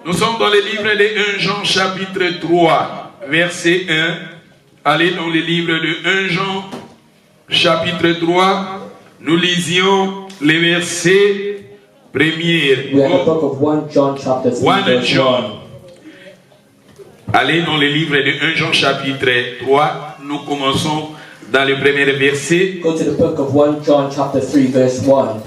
Nous sommes dans le livre de 1 Jean chapitre 3, verset 1. Allez dans le livre de 1 Jean chapitre 3, nous lisions les versets premiers. We are in the book of 1 John chapter 3, 1 verse John. 1. Allez dans le livre de 1 Jean chapitre 3, nous commençons dans le premier verset. Go to the book of 1 John chapter 3, verse 1.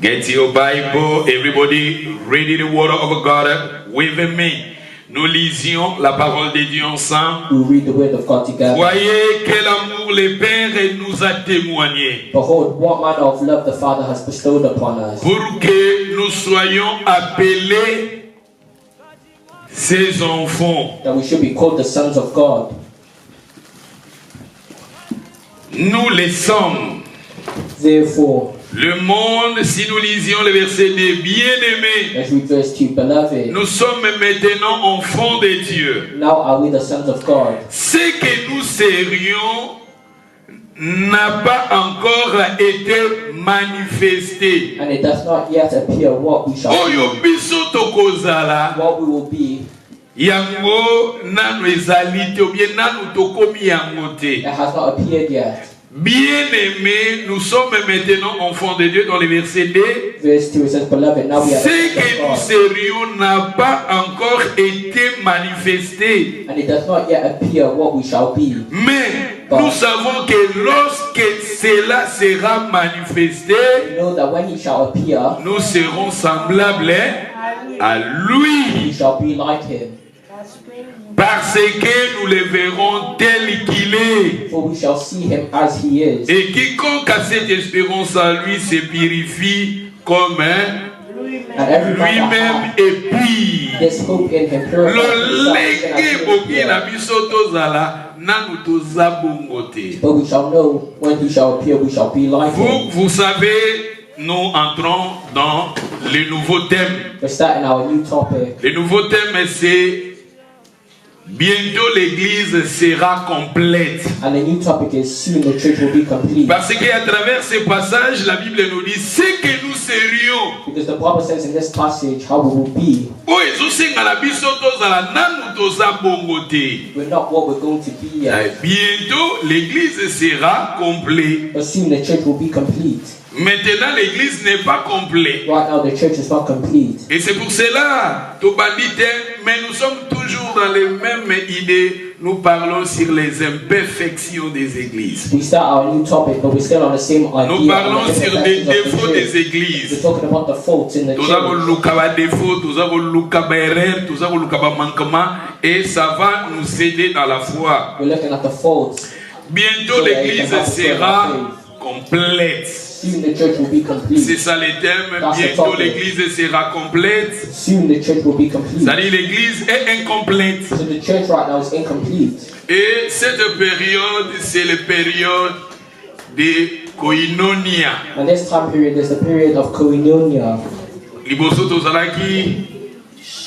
Get your Bible, everybody, read the word of God with me. Nous lisions la parole de Dieu ensemble. We read the word of God together. Voyez quel amour le Père nous a témoigné. Behold, what manner of love the Father has bestowed upon us, Pour que nous soyons appelés ses enfants. that we should be called the sons of God. Nous les sommes. Therefore, Le monde, si nous lisions le verset des bien-aimés, let's read verse 2. Beloved, nous sommes maintenant enfants de Dieu. now are we the sons of God. Ce que nous serions n'a pas encore été manifesté. And it does not yet appear what we shall Oyo be, biso tokozala what we will be. yango nanu ezali te ou bien nanu tokomi yango te. It has not appeared yet. Bien-aimés, nous sommes maintenant enfants de Dieu dans le verset 2. Verse 2 it says, Beloved, now we are Ce the que nous sons of God. serions n'a pas encore été manifesté. And it does not yet appear what we shall be. Mais nous savons que lorsque cela sera manifesté, We know that when he shall appear, nous serons semblables à lui. we shall be like him. Parce que nous le verrons tel qu'il est. For we shall see him as he is. Et quiconque a cette espérance en lui se purifie comme And every man that lui-même hath est pur. this hope in him purifies Lolenge boki himself. na biso tozala nanu toza bongo te. But we shall know when he shall appear, we shall be like him. Vous savez, nous entrons dans le nouveau thème. We're starting our new topic. Le nouveau thème, c'est bientôt l'église sera complète. And the new topic is soon the church will be complete. Parce qu'à travers ces passages, la Bible nous dit ce que nous serions. Because the Bible says in this passage how we will be. Oyo ezosenga na biso tozala nanu toza bongo te. We're not what we're going to be yet. Bientôt l'église sera complète. But soon the church will be complete. Maintenant l'église n'est pas complète. Right now the church is not complete. Et c'est pour cela, mais nous sommes toujours dans les mêmes idées. Nous parlons sur les imperfections des églises. We start our new topic, but we're still on the same idea. Nous parlons on the sur different des sections of the défauts church. des églises. We're talking about the faults in the Nous avons church. le cas de défauts, nous avons le cas d'erreur, nous avons le cas de manquement, et ça va nous aider dans la foi. We're looking at the faults. Bientôt l'église sera complète. Soon the church will be complete. C'est ça le thème. Bientôt l'église sera complète. Soon the church will be complete. C'est-à-dire l'église est incomplète. So the church right now is incomplete. Et cette période, c'est la période de koinonia. And this time period is the period of koinonia. Liboso tozalaki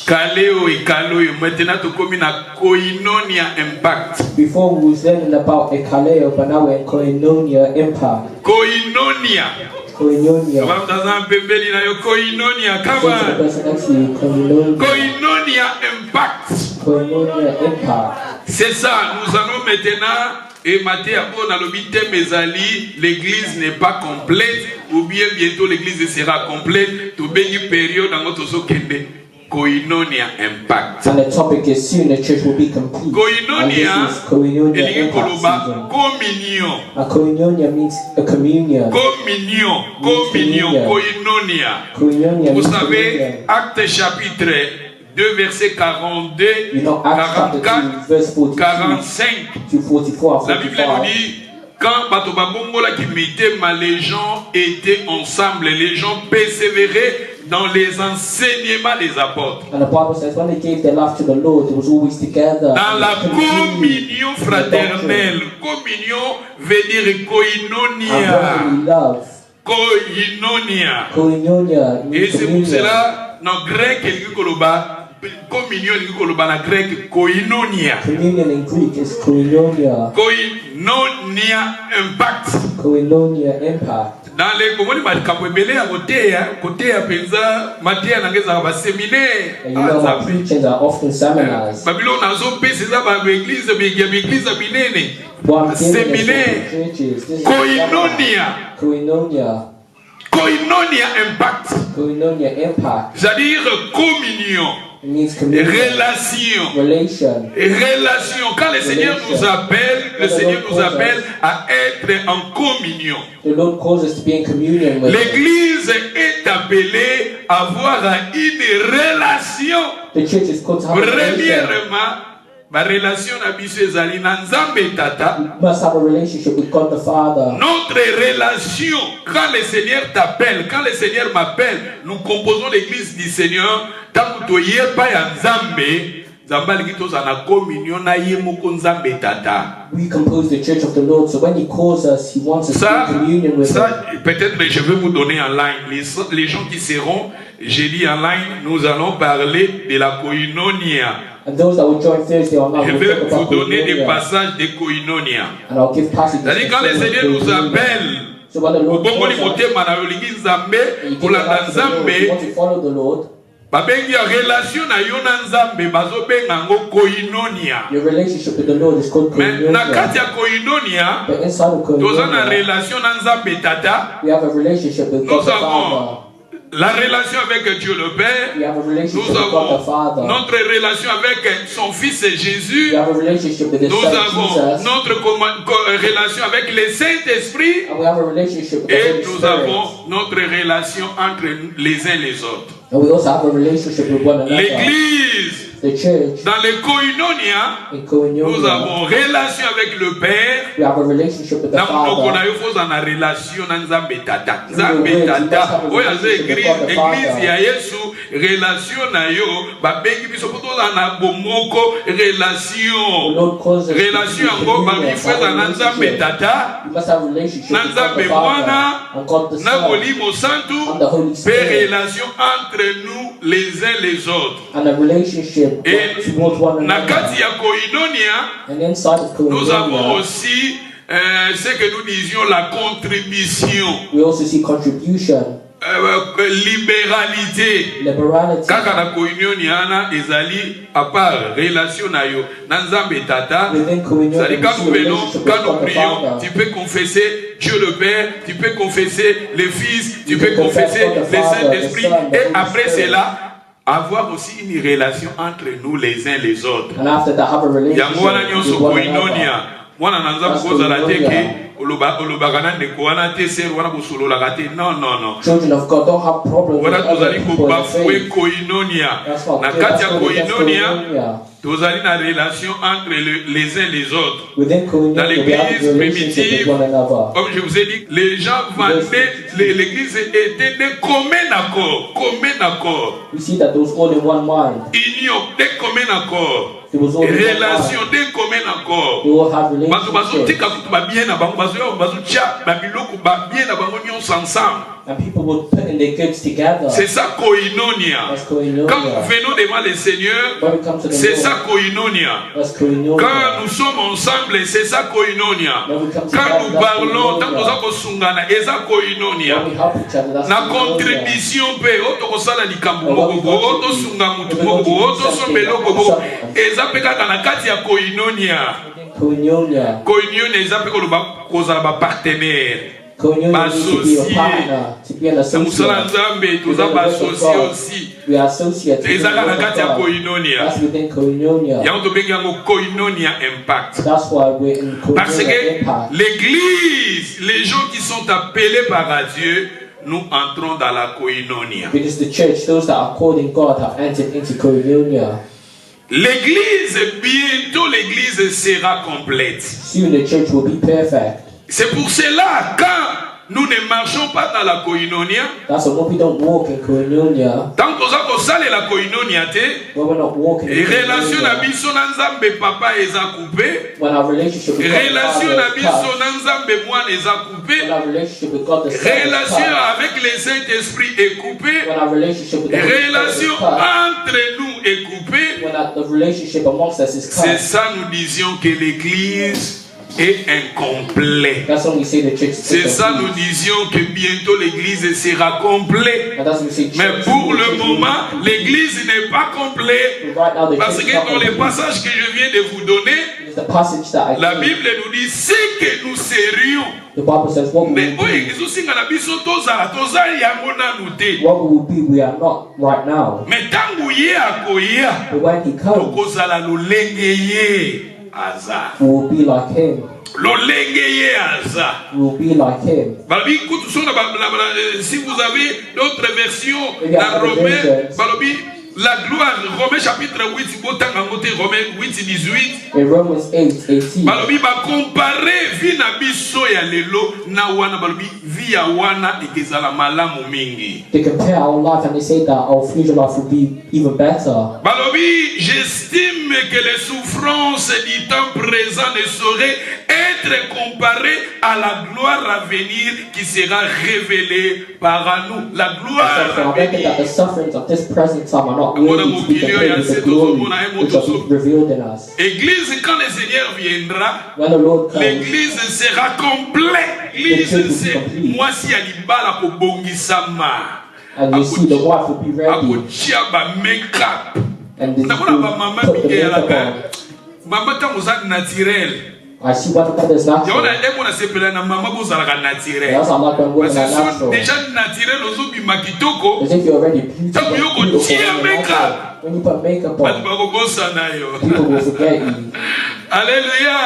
kaleo et kaloyo. Maintenant tokomi na koinonia impact. Before we was learning about ekaleo, but now we're in koinonia impact. Koinonia. Koinonia. Kama mtazama pembeni na yo koinonia Go to the kama person next to you. Koinonia. koinonia impact. Koinonia impact. C'est ça, nous allons maintenant, et Matthieu a l'obité Mezali, l'église n'est pas complète, ou bien bientôt l'église sera complète, tout bien une période dans notre sokende, koinonia impact. And the topic is soon the church will be complete. Koinonia, And this is koinonia elingi impact koloba, season. communion, A koinonia means a communion. communion, communion, koinonia. Koinonia Vous means savez, communion. Acte chapitre 2, verset 42, You know, Acts chapter 44, 2, verse 42 45. to 44, La Bible nous 45. dit, quand Batobabongola qui mettait, les gens étaient ensemble, les gens persévéraient dans les enseignements des apôtres. And the Bible says when they gave their life to the Lord, it was always together. Dans la They continued communion fraternelle, communion veut dire and koinonia. brotherly love. Koinonia. Koinonia Et means c'est pour communion. cela, dans le grec, il y a communion, il y a en grec, koinonia. Communion in Greek is koinonia. Koinonia. koinonia impact. Koinonia impact. Dans les communes, côté à penza, Matia n'angeza va séminaire. And you know how preachings are often seminars. Babylone a zopé c'est ça, l'église, l'église a binene. One thing in Séminaire. the churches. This is Koinonia. Koinonia. Koinonia impact. Koinonia impact. C'est-à-dire communion. It means communion. Relation. Relation. Quand le Seigneur nous appelle, le Seigneur nous appelle à être en communion. The Lord calls us to be in communion with Him. L'église est appelée à avoir une relation. The church is called to have a relation. Premièrement, ma relation avec ezali na Nzambe Tata. We must have a relationship with God the Father. Notre relation, quand le Seigneur t'appelle, quand le Seigneur m'appelle, nous composons l'église du Seigneur. Tant que tu y es pas en Nzambe, Nzambe likitos ana communion na yemoko Nzambe Tata. We compose the church of the Lord, so when He calls us, He wants us to be in communion with Him. Peut-être je vais vous donner en ligne. Les gens qui seront, j'ai dit en ligne, nous allons parler de la koinonia. And those that will join Thursday online, Je will vais talk vous about donner des koinonia. passages de koinonia. And I'll give passages. C'est-à-dire quand le Seigneur nous appelle, so when the Lord bongo ni calls us, motema na yolingi Nzambe, and you pour give la your life to the Lord, you want Nzambe, to follow the Lord, babengi ya relation na yo na Nzambe, bazobenga ngo koinonia. your relationship with the Lord is called Mais na kati koinonia. ya koinonia, But inside of toza na koinonia, relation na Nzambe Tata, we have a relationship with God nous the avons Father. la relation avec Dieu le Père, We have a relationship nous with God the avons Father. notre relation avec son Fils Jésus, We have a relationship with His nous Son avons Jesus. notre relation avec le Saint-Esprit And we have a relationship with the et Holy nous Spirit. avons notre relation entre les uns les autres. And we also have a relationship with one another. L'Église, The church, dans les koinonia, in nous koinonia, avons relation avec le Père. we have a relationship with the Na munoko na Father. yo foza na relation na Nzambe Tata. Nzambe Tata, oyo aza église ya Yesu, relation na yo, babengi biso po toza na bomoko The relation. Lord calls us to Relation be in yango communion, bamifreza have a na Nzambe relationship. Tata, We must have a relationship na with God Nzambe the Father Mwana, and God the na Son Molimo Santu, and the Holy pe Spirit, relation entre nous les uns les autres. and a relationship Et towards one na another. kati ya koinonia, And inside of nous avons koinonia, aussi ce que nous disions la contribution, we also see contribution, libéralité. liberality. Kaka na koinonia ana ezali à part relation na yo na Nzambe Tata. Within koinonia, C'est-à-dire we quand see nous a venons, relationship quand with nous God the prions, Father. tu peux confesser Dieu le Père, tu peux confesser le Fils, tu You peux can confess confesser God the le Father, Saint-Esprit, the Son, the et Holy après Spirit. cela, avoir aussi une relation entre nous les uns les autres. And after that, have a relationship Yango wana nyonso with one another. koinonia. Mwana na Nzambe kozala te ke olobaka na ndeko wana te ser wana bosololaka te. Non, non, non. Children of God don't have problems with Wana other tozali people in the kobafue faith. koinonia. That's not Na good. kati ya That's good. That's koinonia, koinonia. tozali na relation entre les uns les autres. Within Dans koinonia, we have l'église a relationship primitive, with one another. comme je vous ai dit, les gens vendaient, l'église était de commun accord, commun accord, We see that there was all in one mind. union de commun accord, There was all in one relation mind. de commun accord. They all have Bato relationships. bazotika kutu babien na bango bazotia babiloko babien na bango nyonso ensemble. And people would put in their goods together. C'est ça koinonia. That's koinonia. Quand nous venons devant le Seigneur, When we come to the c'est Lord, ça koinonia. that's koinonia. Quand nous sommes ensemble, c'est ça koinonia. When we come Quand together, nous that's parlons, tant koinonia. que sungana, eza koinonia. When we help each other, that's Na koinonia. contribution pe otokosala likambo moko bo otosunga mutu moko bo otosombela moko eza pe kaka na kati ya koinonia. Koinonia. Koinonia eza pe koloba kozala ba partenaire. Koinonia means to be a Associé. partner, to be an Na musala associate. nzambe toza ba associé aussi. We are associates. Eza kaka na kati ya koinonia. That's within koinonia. Yango tobengi yango koinonia impact. That's why we're in Parce koinonia que impact. l'église, les gens qui sont appelés par Dieu, nous entrons dans la koinonia. Because the church, those that are called in God, have entered into koinonia. L'église, bientôt l'église sera complète. Soon the church will be perfect. C'est pour cela, quand nous ne marchons pas dans la koinonia, That's why when we don't walk in koinonia, tant que nous allons la koinonia, when we're not walking in relation na koinonia, biso na Nzambe papa eza coupé, when our relationship with God the relation na Father is biso cut, na Nzambe mwana eza coupé, when our relationship with God the Son is relation cut, avec le Saint-Esprit est coupée, when our relationship with the Holy Spirit relation is cut, entre nous est coupée. when the relationship amongst us is C'est cut, ça nous disions que l'église est incomplet. That's when we say the church is C'est ça, nous incomplete. disions que bientôt l'église sera complète. And that's when we say Mais church pour is le incomplete. moment, l'église n'est pas complète. Right now, the Parce church que is not dans les complete. passages que je viens de vous donner, It's the passage that I la read. Bible nous dit ce que nous serions. The Bible says what we Mais will oyo be. ezosinga na biso tozala yango nanu te. What we will be, we are not right now. Mais ntango ye akoya, But when he comes, tokozala lolenge ye aza. we will be like him. Lolenge ye aza. We will be like him. Balobi, si vous avez d'autres versions, Il y a la d'autres Romain, versions. Balobi, la gloire, Romains chapitre 8, Romains 8, 18. In Romans 8:18, Balobi ba comparer vi na biso ya lelo na wana balobi vi ya wana ekezala malamu mingi. they compare our life and they say that our future life will be even better. Balobi, j'estime que les souffrances du temps présent ne sauraient être comparées à la gloire à venir qui sera révélée par nous. La gloire So I à reckon that the venir. sufferings of this present time are not worthy to be compared with the glory which will be revealed in us. Église, quand le Seigneur viendra, When the Lord comes, l'église sera complète. L'église, c'est moi si alibala ko bongisama. and you see the wife will be ready, Akotia ba make-up. and this Nakona ba mama will put the bige makeup yalaka. on. Mama tango za naturel. I see what that is natural. Yaona emo na sepela na mama bozalaka naturel. That's how I'm like when women Parce are que so natural. déjà naturel ozobima kitoko. As if you're already beautiful. Tango yoko tia makeup. When you put makeup Batu on, bakobosana yo. people will forget you. Alléluia.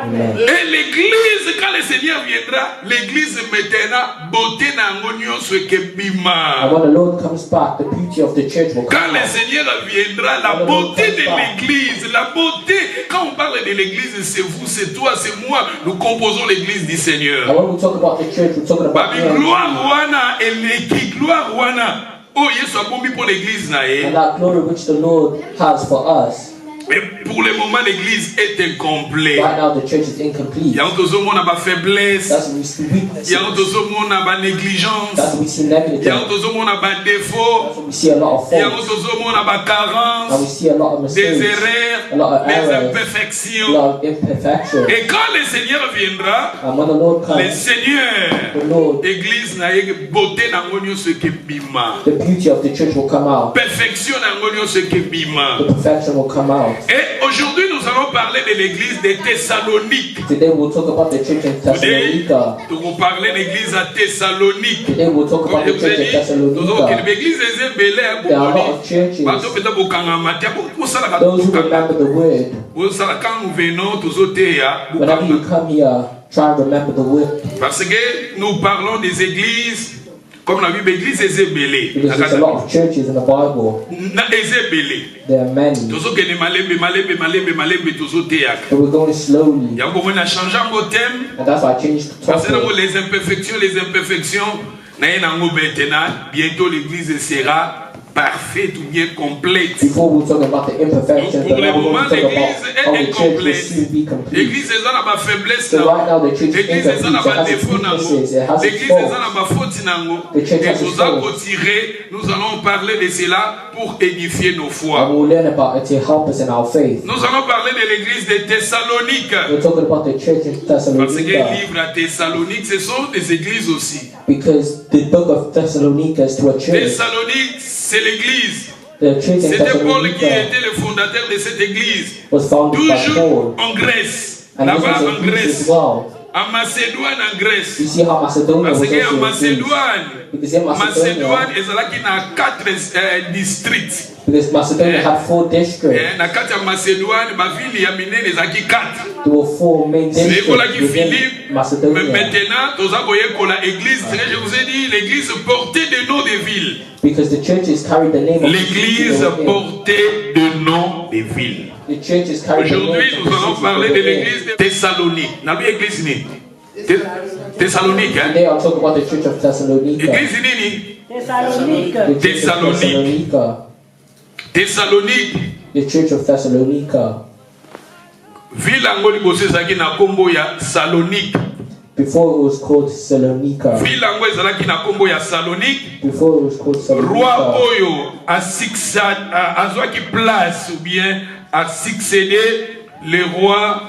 Amen. Et l'église, quand le Seigneur viendra, l'église mettra beauté na nyonso And ekebima. when the Lord comes back, the beauty of the church will come Quand le out. Seigneur viendra, la beauté de l'église, la beauté, quand on parle de l'église, c'est vous, c'est toi, c'est moi, nous composons l'église du And Seigneur. when we talk about the church, we're talking about Babi him. gloire wana eleki, gloire wana. Oh, Yesu abombi pour l'église na ye. And that glory which the Lord has for us. Mais pour le moment, l'église est incomplète. Right now, the church is incomplete. Il y a autour monde ba faiblesse. That's when we see weaknesses. Il y a autour monde ba négligence. That's when we see Il y a negligence. autour monde ba défaut. That's when we see a lot of Il y a faults. autour monde ba And we carence, see a lot of des mistakes, erreurs, a lot of des errors, a imperfections. lot of imperfections. Et quand le Seigneur viendra, And when the Lord le comes, Seigneur, the Lord, église na ye beauté na ngonyo ce que bima. the beauty of the church will come out. Perfection na ngonyo ce que bima. The perfection will come out. Et aujourd'hui nous allons parler de l'église de Thessalonique. Today we'll talk about the church in Today, Thessalonica. nous allons parler de l'église à Thessalonique. Today we'll talk Comme about je the vous ai church in dit, nous avons Thessalonica. l'église est belle. There are a lot of churches. Bato peta bokanga matia bosala Those who remember the word, bosala quand nous venons tozoteya whenever you come here, try and remember the word. parce que nous parlons des églises comme la Bible église ezebele Because there's a lot of churches in the Bible. na ezebele There are many. tozokende malembe tozoteya But we're going slowly. yango mona changer mon thème And that's why I changed the parce que topic. les imperfections na yenango maintenant bientôt l'église sera parfaite ou bien complète. Before we'll talk about the imperfections, Pour but le now we're moment, going to talk l'église about how est the church will incomplète. soon be complete. L'église est dans la faiblesse. So right now the church is L'église est dans la incomplete. It has its défaut. weaknesses. It has its L'église est dans faults. la faute. The church Et has its nous allons faults. tirer, nous allons parler de cela pour édifier nos And foi. we'll learn about it to help us in our faith. Nous allons parler de l'église de Thessalonique. We're talking about the church in Parce que le Thessalonica. livre à Thessalonique, ce sont des églises aussi. Because the book of Thessalonica is to a church. Thessalonique, c'est l'église. The church in C'était Paul qui Thessalonica était le fondateur de cette église. was founded by Toujours Paul. en Grèce. And this Là-bas was en in Greece Grèce. as well. En Macédoine, en Grèce. You see how Macedonia was Parce also qu'en in Greece. Macédoine, Because in Macedonia, Macédoine, ezalaki na 4 districts. because Macedonia had 4 districts. Na kati ya Macédoine, bavili ya minene ezalaki 4. There were 4 main districts Ekolaki within Philippe, mais Macedonia. maintenant, toza koyekola église. Je vous ai dit, l'église portait des noms de villes. Because the churches carried the name of L'église the churches portait des noms de villes. The churches carried the Aujourd'hui, name nous of the allons cities parler de they were in. l'église de Thessalonique. N'a pas église ni. Thessalonique, hein? Today I'll talk about the church of Thessalonica. Église ni. Thessalonique. The church of Thessalonique. Thessalonica. Thessalonique. The church of Thessalonica. Ville yango liboso ezalaki na kombo ya Salonique. Before it was called Salonika. Ville yango ezalaki na kombo ya Salonique. Before it was called Roi Salonika. oyo azwaki place ou bien a succédé le roi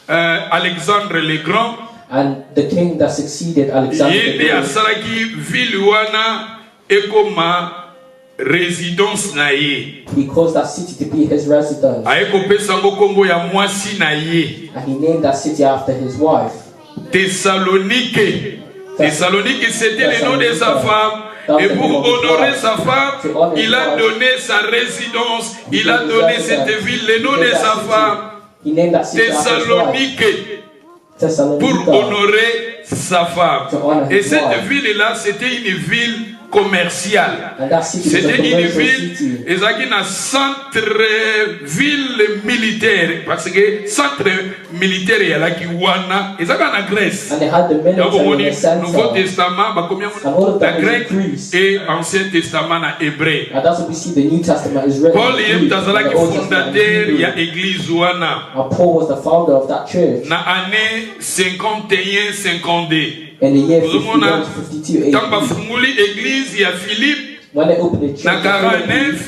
Alexandre le Grand. And the king that succeeded Alexander the Yende Great, asalaki ville wana ekoma résidence na ye. he caused that city to be his residence. Ayekopesa ngo kombo ya mwasi na ye. And he named that city after his wife. Thessalonique. Thessalonique, c'était le nom de sa femme. Et pour honorer sa femme, il a donné sa résidence, il a donné cette ville, le nom de sa femme, He named that city after his wife. Thessalonique, pour Thessalonica. honorer sa femme. Et cette ville-là, c'était une ville commerciale. And that city was a C'était une commercial ville, city. et ça qui est un centre-ville militaire, parce que centre militaire, il y a là qui wana, et ça en Grèce. And they had the Il y a military in the center. Nouveau Testament, la Grec et Ancien Testament na hébreu. And that's what we see the New Testament is written. Paul in est Greek, tazala and qui the Old Testament fondateur, in il y a Hebrew. église wana. And Paul was the founder of that church Na année 51-52. in the year Vous 51 savez, to 52 quand AD. bafunguli église, il y a Philippe, When they opened the church na in 49,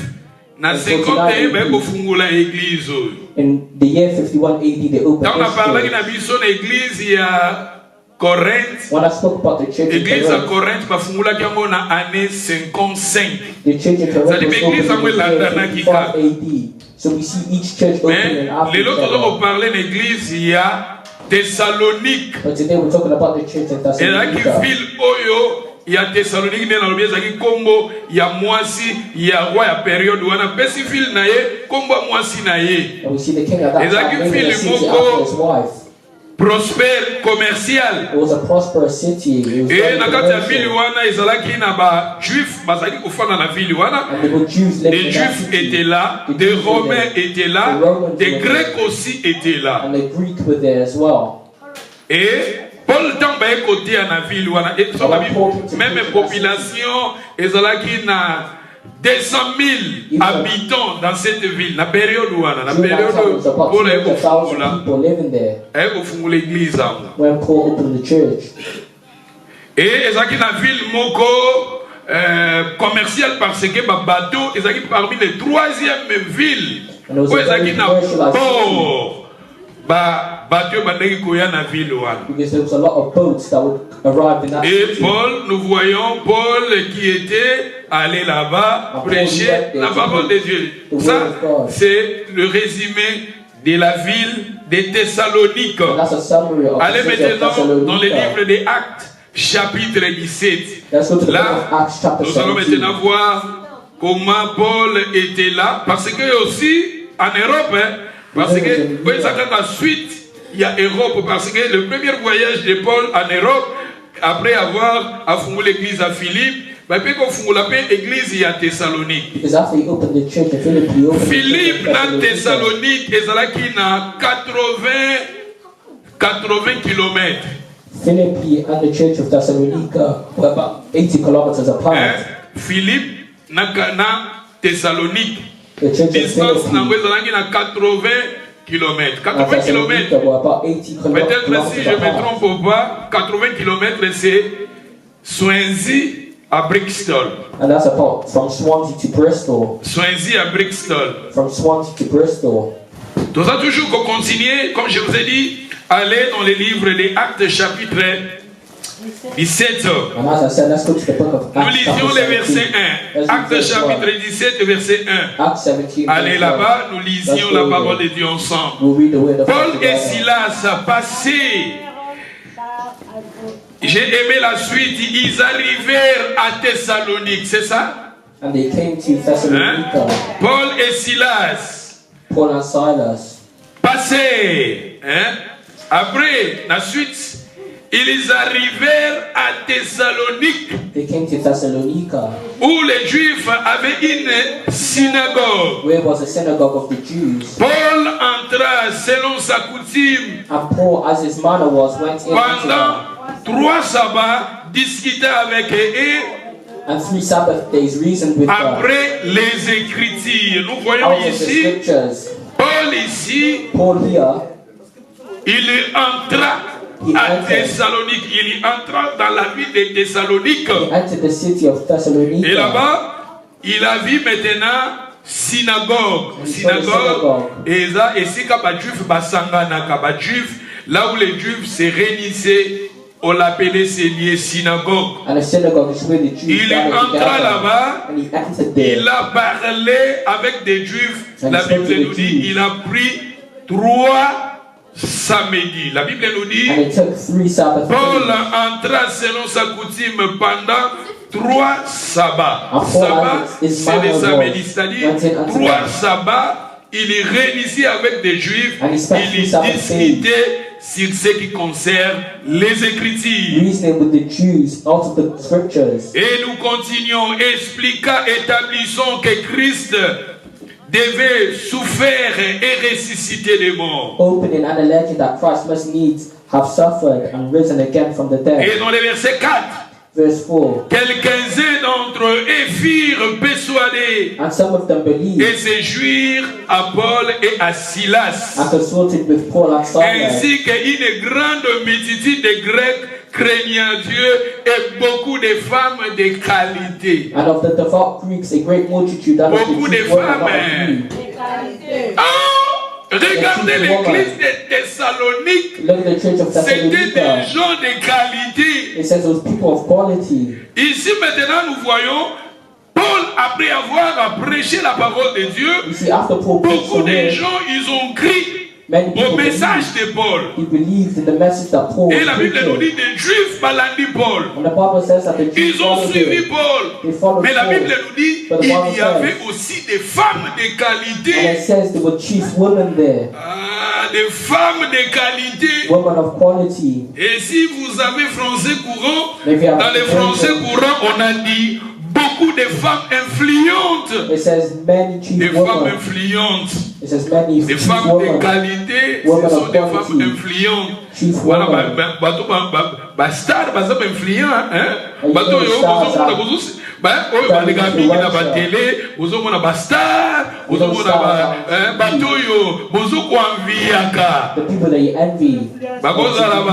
na 51, ben kofungula église. in the year 51 AD, they opened Quand on a this parlé church. na biso na église, il y a Corinthe. When I spoke about the church in Église à Corinth, Corinthe, bafungula kiango na année 55. the church in Corinth Ça dit, was mais opened église in the year Angela 55 AD. So we see each church opening Mais after les each autres, other. on parlait d'église, il y a Thessalonique. But today we're talking about the church in Et là, qui Thessalonica. ville Oyo, il y a Thessalonique, il y a Kombo, il y a Moisi, il y a roi, il y a période où on a Pessi ville naye, Kombo Moisi naye. And we see the king at that Et là, qui time naming fit the le city moko after his wife. Prospère, commercial. It was a prosperous city. It was Et very na kati ya ville commercial. wana, ezalaki na ba juif, bazali kufana na ville wana. And there were Jews living Des in that juifs city. étaient là, The des Jews were romains there. étaient là, The Romans des were grecs aussi étaient là. And the Greek were there as well. Et Paul Tamba est côté à la ville wana. Et so, même population ezalaki na 200 000 habitants dans cette ville. Na période wana, na During that période time, there was about Paul est 200,000 people living there kofungula église anga. when Paul opened the church. Et ezalaki na ville moko commercial parce que ba bateau ezalaki parmi les troisième ville. And it was Où a very ezalaki na commercialized port. Ba bateau bandaki koya na ville wana. Because there was a lot of boats that would arrive in that Et city. Paul, nous voyons Paul qui était allé là-bas prêcher la parole de Dieu. Ça, c'est le résumé de la ville de Thessalonique. And that's a summary of Allez the city of maintenant dans le livre Thessalonica. des Actes, chapitre 17. Let's go to the book Là, of Acts chapter nous allons 17. maintenant voir comment Paul était là. Parce que aussi, en Europe, parce que la suite, il y a Europe. Parce que le premier voyage de Paul en Europe, après avoir fondé l'église à Philippe, puis qu'on fonde l'église à Thessalonique. Because after he opened the church in Philippi, he opened the church Philippe in dans Thessalonica. Thessalonique, et na 80 km. Philippi and the church of Thessalonica were about 80 kilometers apart. Philippe na Thessalonique. The church of Distance Philippi na 80 km. and 80 Thessalonica km. were about 80 Peut-être kilometers si je me apart. trompe pas, 80 km c'est Swansea à Brixton. And that's about from Swansea to Bristol. Swansea à Brixton. From Swansea to Bristol. Nous allons toujours continuer, comme je vous ai dit, aller dans les livres des Actes chapitre 17. And as I said, let's go to the book of Nous Acts lisions chapter le verset 17. 1. Let's Actes read verse chapitre 1. 17, verset 1. Acts 17. Allez verse là-bas, 1. nous lisions la parole de Dieu ensemble. We'll read the word of God Paul et together. Silas passaient. J'ai aimé la suite. Ils arrivèrent à Thessalonique, c'est ça? And they came to Thessalonica. Paul et Silas Paul and Silas. passaient. Après, la suite, ils arrivèrent à Thessalonique, They came to Thessalonica, où les Juifs avaient une synagogue. where was the synagogue of the Jews. Paul entra selon sa coutume And Paul, as his manner was, went in into pendant 3 sabbats, discuta avec eux and 3 Sabbath days reasoned with them après les Écritures. Nous voyons out of the ici, scriptures. Paul ici, Paul here, il entra à Thessalonique, il entra dans la ville de Thessalonique. he entered the city of Thessalonica. Et là-bas, il a vu maintenant synagogue. Synagogue. Et ça, ici, quand les Juifs basanganaka, les Juifs là où les Juifs se réunissaient, on l'appelait Seigneur synagogue. And the synagogue is where the Jews Il gathered entra together. là-bas, And he entered there. il a parlé avec des Juifs. And La he spoke Bible to the nous dit, Jews. il a pris 3 samedis. La Bible nous dit, And it took 3 Sabbath Paul days. entra selon sa coutume pendant 3 sabbats. And Paul Sabbat, and his c'est des manner samedis, was c'est-à-dire went in unto 3 them. sabbats. Il est réunissait avec des Juifs, And he spent il 3 Sabbath discutait sur ce qui concerne les Écritures. Reasoning with the Jews out of the scriptures. Et nous continuons, établissons que Christ devait souffrir et ressusciter des morts. Opening and alleging that Christ must needs have suffered and risen again from the dead. Et dans le verset 4, Verse 4. quelques-uns d'entre eux furent persuadés And some of them believed et se joignirent à Paul et à Silas, and consulted with Paul and Silas, ainsi qu'une grande multitude de Grecs craignant Dieu et beaucoup de femmes de qualité. and of the devout Greeks a great multitude that of the Beaucoup de Jews were not femmes. agreed. Oh, regardez l'église de Thessalonique, Look at the church of c'était des Thessalonica. gens de qualité. It says those people of quality. Ici maintenant nous voyons Paul, après avoir prêché la parole de Dieu, You see, after Paul preached beaucoup the de word, gens ils ont crié many au people message believed. de Paul. He believed in the message that Paul Et was la Bible nous preaching. dit des Juifs balandi Paul. And the Bible says that the Jews Ils ont followed suivi him. Paul. They followed Mais la Paul. Bible nous dit But the il Bible y avait says- aussi des femmes de And it qualité. says there were chief women there, Ah, des femmes de qualité. women of quality. Et si vous avez français courant, Maybe I- dans le français courant, on a dit beaucoup de femmes influentes. It says many chief Des femmes women. influentes. It says many Des chief femmes de women. qualité, Women ce sont of des quality. femmes influentes. Chief Voilà, women. star, par exemple, influent, hein? You Bato know yo, stars bozo mona are- bozo, oyo balega mingi na ba télé, bozo mona ba star, bozo You know mona ba, stars are- bato yo, bozo kuamviaka. The people that you envy. Bakozala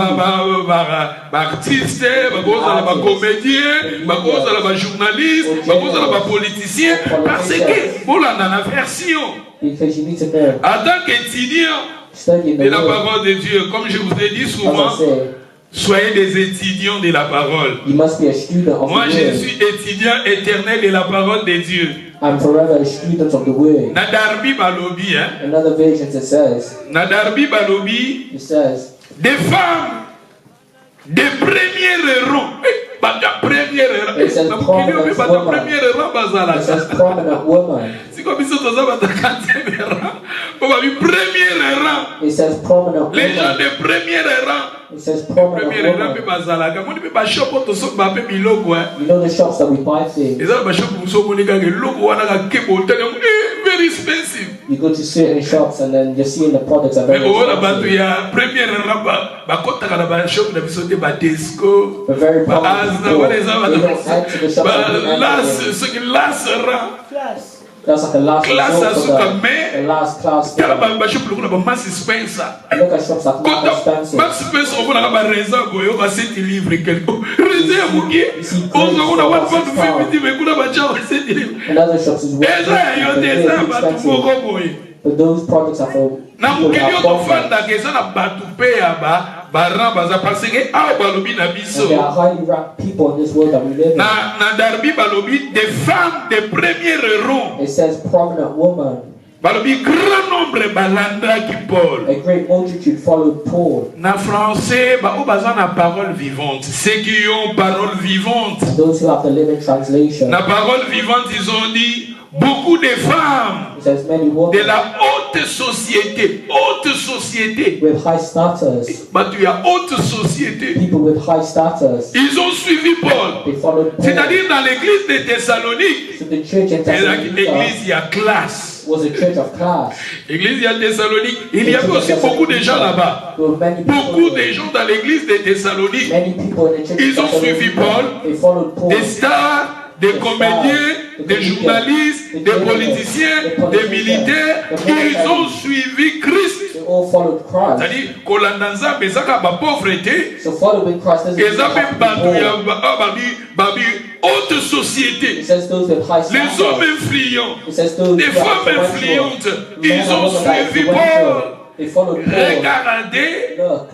ba artiste, bakozala ba comédien, bakozala ba journaliste, bakozala ba politicien, parce que bolanda na version. Because you need to know. En tant qu'étudiant Studying de the la word. parole de Dieu, comme je vous ai dit souvent, As I say, soyez des étudiants de la parole. you must be a student of Moi, the je word. suis étudiant éternel de la parole de Dieu. I'm forever a student of the word. Nadarbi Balobi, hein? In other versions it says, Nadarbi Balobi, des femmes de premier rang. Première rang. It says prominent woman. Première rang, bazala. it says prominent woman. C'est comme si on avait un quatrième rang. On va dire premier rang. It says prominent Les gens woman. de premier rang. It says prominent Premier rang, woman. pe bazala. Quand on dit pas shop, on te sort ba pe biloko, hein. You know the shops that we buy things. Les gens ba shop, vous sommes monika que logo wana ka kebo tellement very expensive. You go to certain shops and then you're seeing the products are Mais very on a battu expensive. ya premier rang ba kota kana ba shop na biso te ba Tesco. But very Ba prominent Asda, people. ba les gens They don't enter the shops that we ba enter las in. ce qui las rang. That's like the last Class resort for asuka, mais- the last class. Kala thing. ba shop lokuna ba Max Spencer. Look at shops like Marks and Kota Spencer. Max Spencer on a ba raison boyo ba 7 livres quelque. Raison ya muki. see On great a one shops, fois de fait mais kuna ba cha 7 livres. And other shops is worth Eza yo but te they're za ba tu expensive. moko boye. But those products are for Na people mokeli that yo are to prominent. fanda ke eza na bato pe ya ba rang baza parce que awa balobi na And biso. there are highly ranked people in this world that we live in. Na Darby balobi des femmes de premier rang. It says prominent woman. Balobi grand nombre balandaki Paul. A great multitude followed Paul. Na français ba o baza na parole vivante. Ceux qui ont parole vivante. Those who have the living translation. La parole vivante, ils ont dit beaucoup de femmes It says many de women la haute société. Haute société. with high status. Bah, tu as haute société. People with high status. Ils ont suivi Paul. They followed Paul. C'est-à-dire dans l'église de Thessalonique. So the church in L'église, Thessalonica il y a classe. was a church of class. L'église, il y a Thessalonique. Il y avait aussi beaucoup de gens là-bas. There were many Beaucoup people, de gens dans l'église de Thessalonique. many people in the church Ils of ont suivi Thessalonica. Paul. They followed Paul. Des stars, des comédiens, des journalistes, des politiciens, des militaires, ils ont suivi Christ. They all followed Christ. C'est-à-dire, kolanda nzambe ezaka ba pauvreté, So following Christ doesn't mean you eza have mpe to be bato ya poor. babi haute société. It says those with high Les hommes status. influents, It says those des who are femmes influential. influentes, Men ils and ont women that are suivi influential. Paul. They followed Paul. Regardez Look,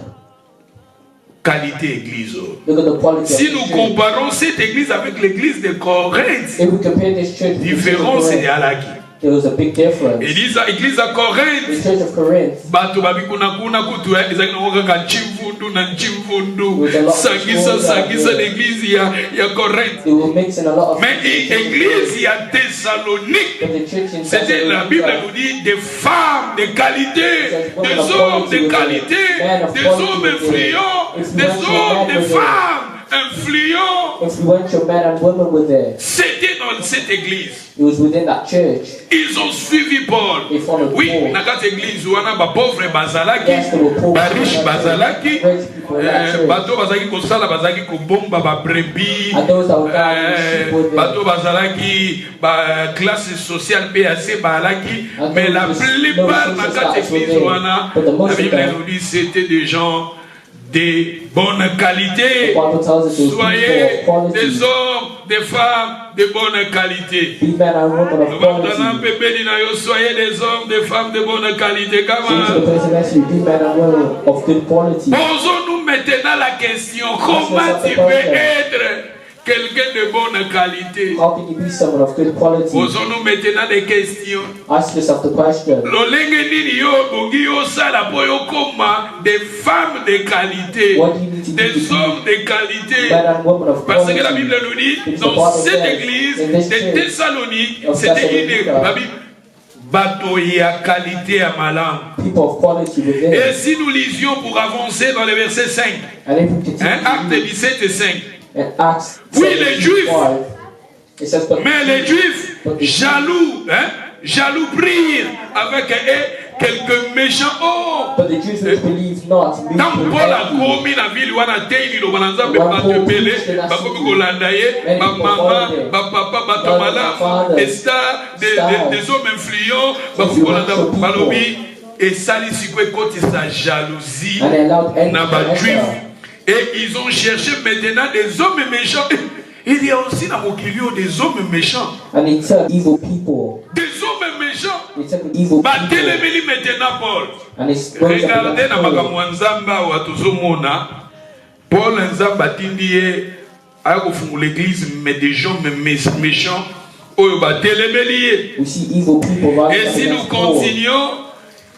qualité église. Look at the quality Si of nous the church. comparons cette église avec l'église de Corinthe, If we compare this church to the church différence of est Corinth, à la qui. there was a big difference. Église à The Corinthe, church of Corinth, bato babikuna kuna kutu ezali nango kaka nchimvundu na nchimvundu With a lot of sangisa small sangisa gathering. l'église ya Corinthe. they were mixing a lot of Mais l'église ya Thessalonique, But the church in c'était la Bible Thessalonica, nous dit des femmes de qualité, des hommes de qualité, des hommes influents, des hommes, des femmes influents. influential men and women were there. C'était dans cette église. It was within that church. Ils ont suivi Paul. They followed Oui, Paul. dans cette église, on a des pauvres bazalaki, Yes, they were poor. des riches bazalaki, Rich people in that church. bateau bazalaki kosala bazalaki kobomba ba brebis, And those that were gathering sheep were there. bateau bazalaki ba classe sociale PAC balaki, And mais la those plupart no dans social cette status were église, there. la But the most of Bible them- nous dit c'était des gens de bonne qualité. The Bible tells us those Soyez people of quality. des hommes, des femmes de bonne qualité. Be men and women of Nous allons quality. pépé na yo, soyez des hommes, des femmes de bonne qualité. Say to the Comment person next to you, be men and women of good quality. posons-nous maintenant la question, comment tu peux être quelqu'un de bonne qualité? How can you be someone of good quality? Posons-nous maintenant des questions. Ask yourself the question. Lolenge nini yo bongi yo sala po yo koma des femmes de qualité, What do you need to do des to be hommes de qualité? men and women of Parce que la quality? Bible nous dit, It's the dans Bible cette says, église in this de church Thessalonique, of c'était une Thessalonica, la Bible, bateau ya qualité à malam. People of quality were Et there. si nous lisions pour avancer dans le verset 5, And if we continue Acte to read 17 et 5, in Acts Oui, les Juifs. 17:5, it says, but mais les Juifs, jaloux prirent avec eux quelques méchants. Oh! But the Jews which believed not moved Tant with Paul a envy. commis la ville wana teili lo bananzambe bato pele bakomi kolanda ye ba mama ba papa bato malamu des hommes influents bakomi kolanda balobi esali sikoyo ekotisa jalousie And they allowed envy na to ba juif enter. et ils ont cherché maintenant des hommes méchants. Il y a aussi dans Mokilio des hommes méchants. And they took evil people. Des hommes méchants. They took evil people. Batelemeli maintenant Paul. And they rose up Regardez na against Paul. makambo ya nzambe awa tozomona Paul nzambe atindi ye aya kofungula l'église mais des gens méchants oyo batelemeli ye. We see evil people rising Et up si nous against Paul. continuons,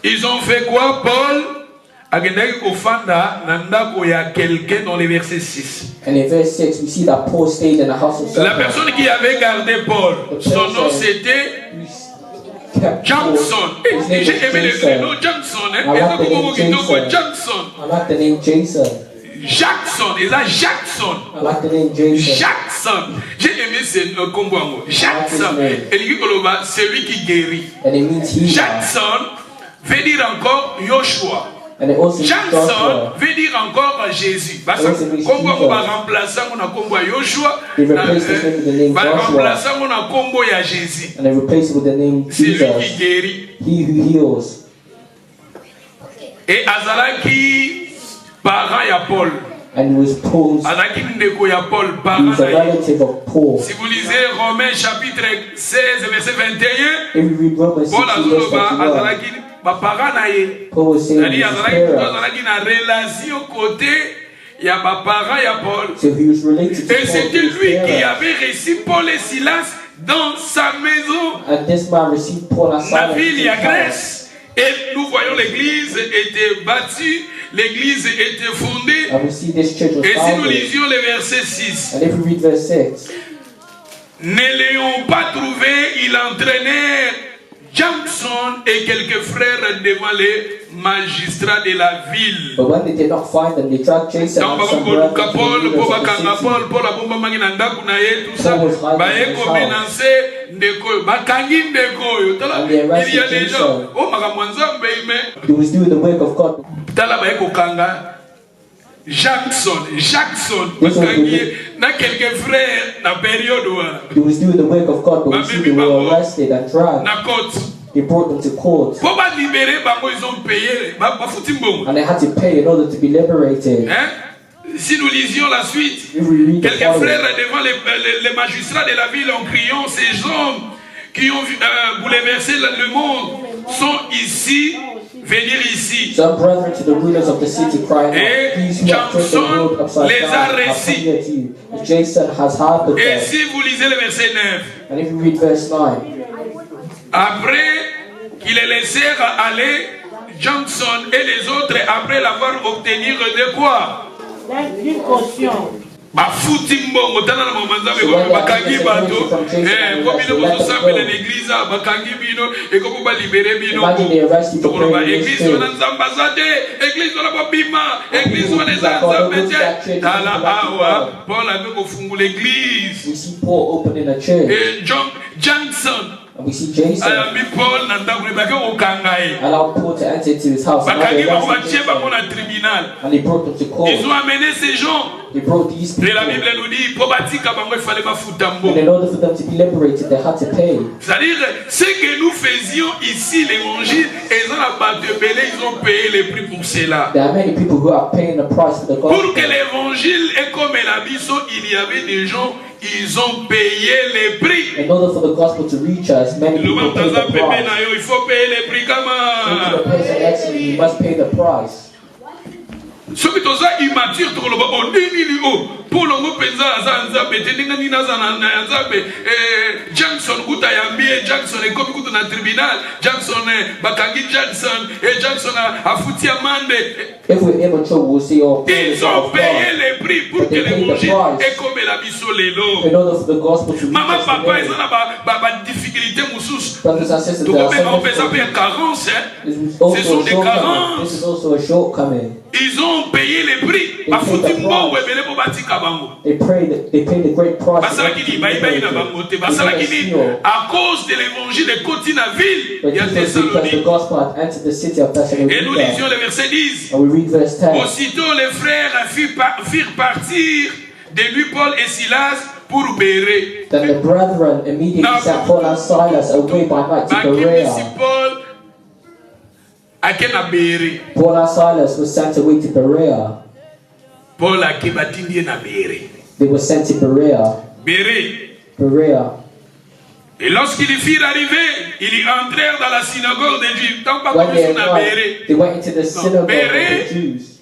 ils ont fait quoi? Paul agendaki kofanda na ndako ya quelqu'un dans le verset 6. And in verse 6, we see that Paul stayed in the house of La someone. personne qui avait gardé Paul, son nom c'était Who kept Paul. Johnson. His name J'ai aimé was le nom Jason. Johnson. I like the name Jason. Johnson. I like the name Jason. Jackson. Et là, Jackson. I like the name Jason. Jackson. J'ai aimé ce combo. Jackson. name. Et lui, celui qui guérit. And it means he. Jackson veut dire encore Yoshua. And it also means Jackson Joshua. veut dire encore Jésus. Parce que Also means combo Jesus. va remplacer mon combo Yoshua. They replaced his name with the name Va Joshua. remplacer mon combo ya Jésus. And they replaced it with the name C'est lui qui Jesus. guérit. He who heals. Et Azalaki, parent ya Paul. And he was Paul's. Azalaki ndeko ya Paul, He parent was a na ye. relative of Paul. Si vous lisez Romains chapitre 16, verset 21, If you read Romans 6, Paul verse azoloba 21, azalaki baparent na ye. Paul was saying C'est-à-dire his azalaki parents. azalaki na relation côté ya baparent ya Paul. So he was related to Et Paul c'était through his lui qui parents. avait reçu Paul et Silas dans sa maison, And this man received Paul and la Silas ville in ya his house. Grèce. Et nous voyons l'église était bâtie, l'église était fondée. And we see this church was Et si nous founded. lisions le verset 6, And if we read verse 6, ne l'ayant pas trouvé, il entraînait Jackson et quelques frères devant les magistrats de la ville. but when they did not find them, they dragged Jason Donc, and some bakoluka brothers to the Paul, leaders po of the bakanga city. Paul abombamaki na ndako na ye, tout ça. Paul was hiding Baye in his komenanse ndeko oyo, bakangi ndeko oyo. Tala, And they arrested il y a des Jason. gens, oh makambo ya Nzambe, mais He was doing the work of God. tala baye kokanga Jackson, This was bakangi the- ye na quelques frères na période wana, He was doing the work of God, but we see they were arrested and dragged. na côte. They brought them to court. Pour ba libérer bango, ils ont payé, bafuti mbongo. And they had to pay in order to be liberated. Hein? Si nous lisions la suite, If we read the quelques following, frères devant les magistrats de la ville en criant, ces hommes qui ont bouleversé le monde sont ici venir ici. Some brethren to the rulers of the city crying out, Et these who have turned the world upside les down a have récits. come here to you. If Jason has harbored Et them, si vous lisez le verset 9, and if you read verse 9, après qu'il ait laissé aller Johnson et les autres, après l'avoir obtenu de quoi? D'une caution. Bafuti mbongo tana na mamanzabe ko bakangi bato ko bino ko sambela l'église bakangi bino et ko ba libérer bino ko ko ba église na nzamba zate église na babima église na nzamba tala awa Paul a ko fungula l'église. we see Paul opening a church, Et Johnson and we see Jason ayambi Paul na ndako ba ko kangaye allow Paul to enter into his house, and now bakangi they ba arrested tie ba Jason, na tribunal. and they brought them to court. Ils ont amené ces gens. They brought these Et people, la Bible nous dit pour batika bango il fallait bafuta and mbongo. in order for them to be liberated, they had to pay. C'est-à-dire, ce que nous faisions ici, l'évangile, ils ont payé le prix pour cela. There are many people who are paying the price for the Pour gospel. que l'évangile est comme la biso, il y avait des gens, ils ont payé les prix. In order for the gospel to reach us, many Le people pay the price. il faut payer les prix To the comme person next to you, you must pay the price. ceux qui sont immatures, on dit pour le mot penza azanzabe, teningani nazana nazanzabe, Jackson kuta yambie Jackson et comme kuta na tribunal, Jackson bakangi Jackson et Jackson a foutu amande. If we're immature, we'll see all Ils ont payé les prix pour que l'évangile est comme la biso lelo. in order for the gospel to reach Maman us papa ils today. ont ba difficulté musus. Brothers and sisters, Donc there are on peut some s'appeler carence. This is Ce also sont a des shortcoming. carences. This is also a shortcoming. Ils ont payé les prix. Bafuti mbongo ebele po batika bango. They pay the great price. Basalaki ni bayibayi na bango te. Basalaki ni à cause de l'évangile de Continent ville. But Il y a this was because the Thessalonique. gospel had entered the city of Et nous Thessalonica. lisions le verset 10. And we read verse 10. Aussitôt les frères firent partir de lui Paul et Silas pour Bérée. Then the brethren immediately sent Paul and Silas away by night to Bakimisi Berea. Paul akena Bérée. Paul and Silas were sent away to Berea. Paul akebatindie na Bérée. They were sent to Berea. Bérée. Berea. Et lorsqu'ils firent arriver, ils entrèrent dans la synagogue des Juifs. Tant pas When comme they on a Bérée. arrived, they went into the synagogue of Berea. the Jews.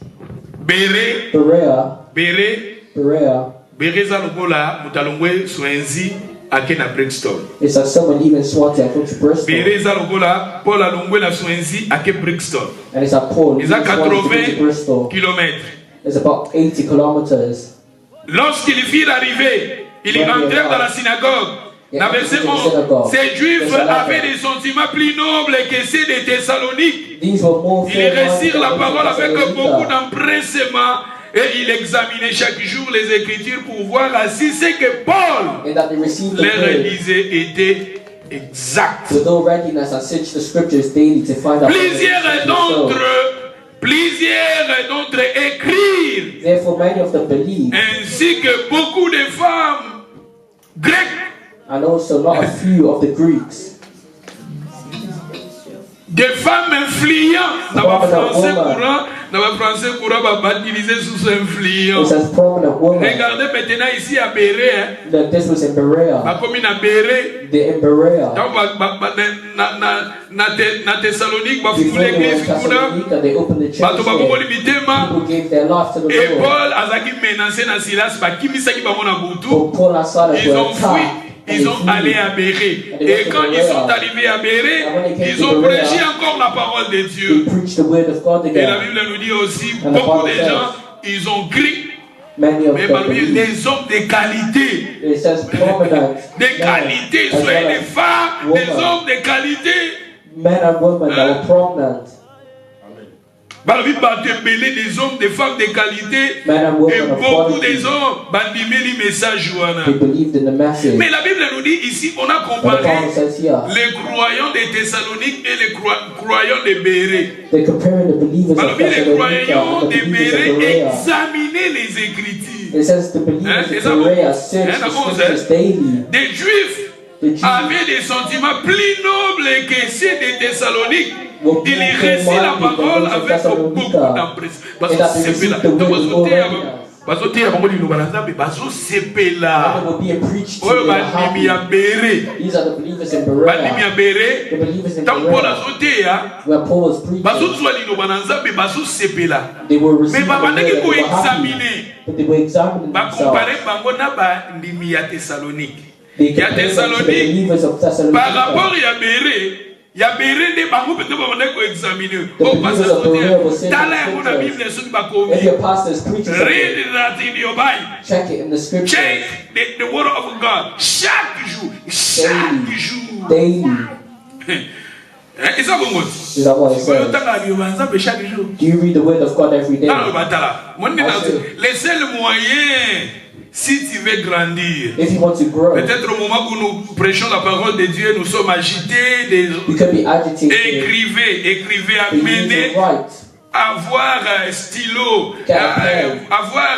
Bérée. Berea. Bérée. Berea. Bérée za lokola mutalongwe Swenzi ake na Brixton. It's like someone leaving Swansea and going to Bristol. Bérée za lokola Paul alongwe na Swenzi ake Brixton. And it's like Paul Ils leaving ont Swansea to go to 80 Bristol. kilomètres. It's about 80 kilometers. Lorsqu'ils firent arriver, ils entrèrent dans la synagogue. Dans verset 11, ces Juifs avaient des sentiments plus nobles que ceux des Thessaloniques. These were more Ils récirent la than parole avec beaucoup Thessalonica. d'empressement et ils examinaient chaque jour les Écritures pour voir si ce que Paul In that they received the leur word disait était exact. with all readiness and searched the scriptures daily to find out. Plusieurs d'entre écrire, Therefore, many of them believed, ainsi que beaucoup de femmes grecques, and also not a few of the Greeks. des femmes influentes. Dans le français courant, va baptiser sous influent. It says prominent women. Regardez maintenant ici à Bérée, That this was in Berea. la commune à Bérée. They're in Berea. Na Thessalonique, Before bafungu they were in l'église kuna, Thessalonica, they opened the church bato bakongoli there. mitema. People gave their life to the Et Lord. Paul azaki menacé na Silas, bakimisaki bango na butu. So Paul and Silas Ils were ont fui, attacked. and ils they ont fled. allé à Bérée. Et quand ils sont arrivés à Bérée, ils ont prêché encore la parole de They Dieu. preached the word of God Et la again. Bible nous dit aussi, beaucoup de gens, ils ont crié, Many of mais them parmi believed. les hommes de qualité, It says prominent de men, qualité, as soyez well des as femmes, des women. hommes de qualité. Men and women that were prominent. Parmi des hommes, des femmes de qualité, Men and et women of beaucoup quality. des hommes, bandimeli message wana. They believed in the message. Mais la Bible nous dit ici, on a But the comparé Bible says here, les croyants de Thessalonique et les croyants de Bérée. they're comparing the believers of Parmi les Thessalonica croyants and the de believers of Bérée, Berea. examinez les Écritures. It says the believers c'est of ça, Berea search hein, the d'accord, scriptures daily. Des Juifs The Jews avaient des sentiments plus nobles que ceux de Thessalonique. were Ils more récient la fair-minded than parole those of avec beaucoup Thessalonica. d'empressement. Parce And que that they c'est là. received the word with all readiness. bazoteya bango liloba na Nzambe bazosepela. When they were being preached to, Oyo they were bandimi ya happy. Bere. These are the believers in Bandimi ya Berea. Bere. The believers in Tant Paul Berea, azoteya where Paul was preaching, bazozwa liloba na Nzambe bazosepela. they were receiving Mais the word babandaki and they were happy. koexamine. But they were examining Bakompare themselves. bango na bandimi ya Thessalonique. They Ya compared them to the Thessalonique. believers of Par Thessalonica. rapport ya Bere, ya Bere nde bango peut-être babandaki koexamine. The Oh, believers of Berea were saying tala in yango the na scriptures. Bible soki If bakomi. your pastor is preaching something, Read that in your Bible. check it in the scriptures Check the word of God. Chaque jour. Chaque jour. daily. Et ça, bon, Is that what it says? chaque jour. Do you read the word of God every day? Dans le batala. Les seuls moyens, si tu veux grandir, If you want to grow, peut-être au moment où nous prêchons la parole de Dieu, nous sommes agités. you can be agitated. Écrivez, But you need amenez, to write. avoir stylo, avoir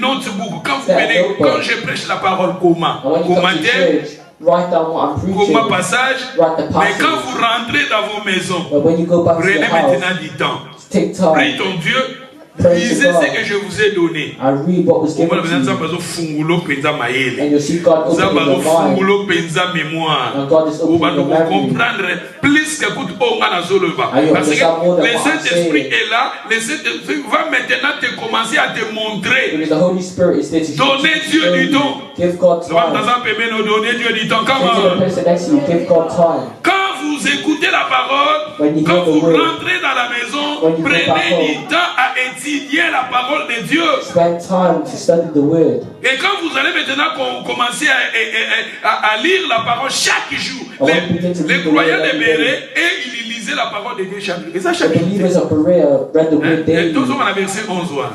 notebook. Quand vous venez, quand je prêche la parole, comment? And when you come to Commentaire, church, write down what I'm preaching. comment passage. Write the Mais quand passage. vous rentrez dans vos maisons, But when you go back to prenez your house, maintenant du temps. take Prie time ton Dieu. Praise Lisez God. ce que je vous ai donné. and read what was Au moins, given to you. And you'll see God opening your mind. mémoire. And God is Vous opening your memory. comprendre plus que tout au moins dans le bas. And you Parce understand more que than le what I'm Saint-Esprit saying. est là. Le Saint-Esprit va maintenant te commencer à te montrer. Because the Holy Spirit is there to Donnez Dieu show du you. temps. Give God Ça va time. nous donner Dieu du temps. Say to the person next to you, give God time. Quand vous écoutez la parole, When you quand hear the vous word, rentrez dans la maison, when you go back prenez home, du temps à étudier la parole de Dieu. Spend time to study the word. Et quand vous allez maintenant commencer à lire la parole chaque jour, I want to begin to les read the croyants word de every day. Béré, et ils lisaient la parole de Dieu chaque jour. Et ça The chaque jour. believers of Berea read the word Et daily. tous sommes à la verset 11. Voilà.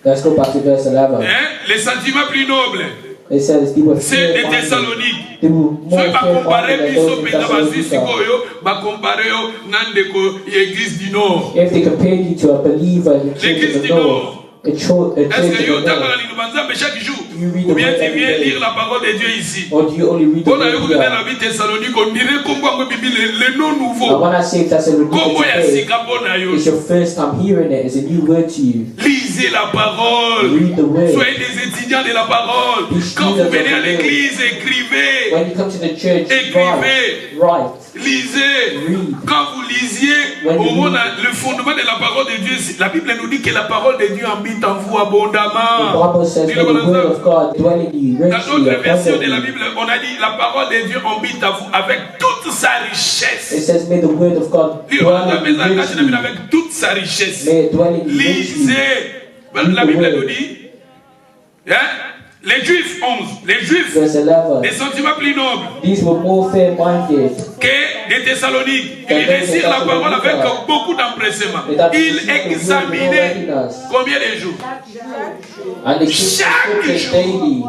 Let's go back to verse 11. Les sentiments plus nobles, It says they were c'est les fair-minded. Thessaloniques. They were more Soki bakompare fair-minded than biso those in mpenza bazwi Thessalonica. sikoyo bakompare yo na ndeko ya église du nord. If they compared you to a believer in the church L'église of the du North, nord. a church Est-ce que yo of the tangaka North, liloba Nzambe chaque jour? You read Ou the bien word tu every viens day. lire la parole de Dieu ici? or do you only read the On a eu word que here? la vie Thessalonique, on dirait comme quoi bibi le nom And nouveau. when I say Thessalonica Comme ya today, sika bona yo. it's your first time hearing it. It's a new word to you. Lisez la parole. Read the word. Soyez des étudiants de la parole. Quand vous venez à l'église, écrivez. When you come to the church, Écrivez. write. Lisez. Read. Quand vous lisiez, When you au moins read. le fondement de la parole de Dieu, la Bible nous dit que la parole de Dieu habite en vous The abondamment. Bible says, Dis may le the bon word ensemble. of God dwell in you Dans richly, d'autres versions de la abundantly. Bible, on a dit la parole de Dieu habite à vous avec toute sa It richesse. says, may the word of God Dis le bon dwell ensemble, in you richly. avec toute sa richesse. May it dwell in you richly. Lisez. La Bible nous dit, hein, les Juifs 11, les Juifs, Verse 11. des sentiments plus nobles These were more fair-minded. que les Thessaloniques. Ils réussirent la parole avec beaucoup d'empressement. Ils examinaient combien de jours? And they keep the scriptures daily.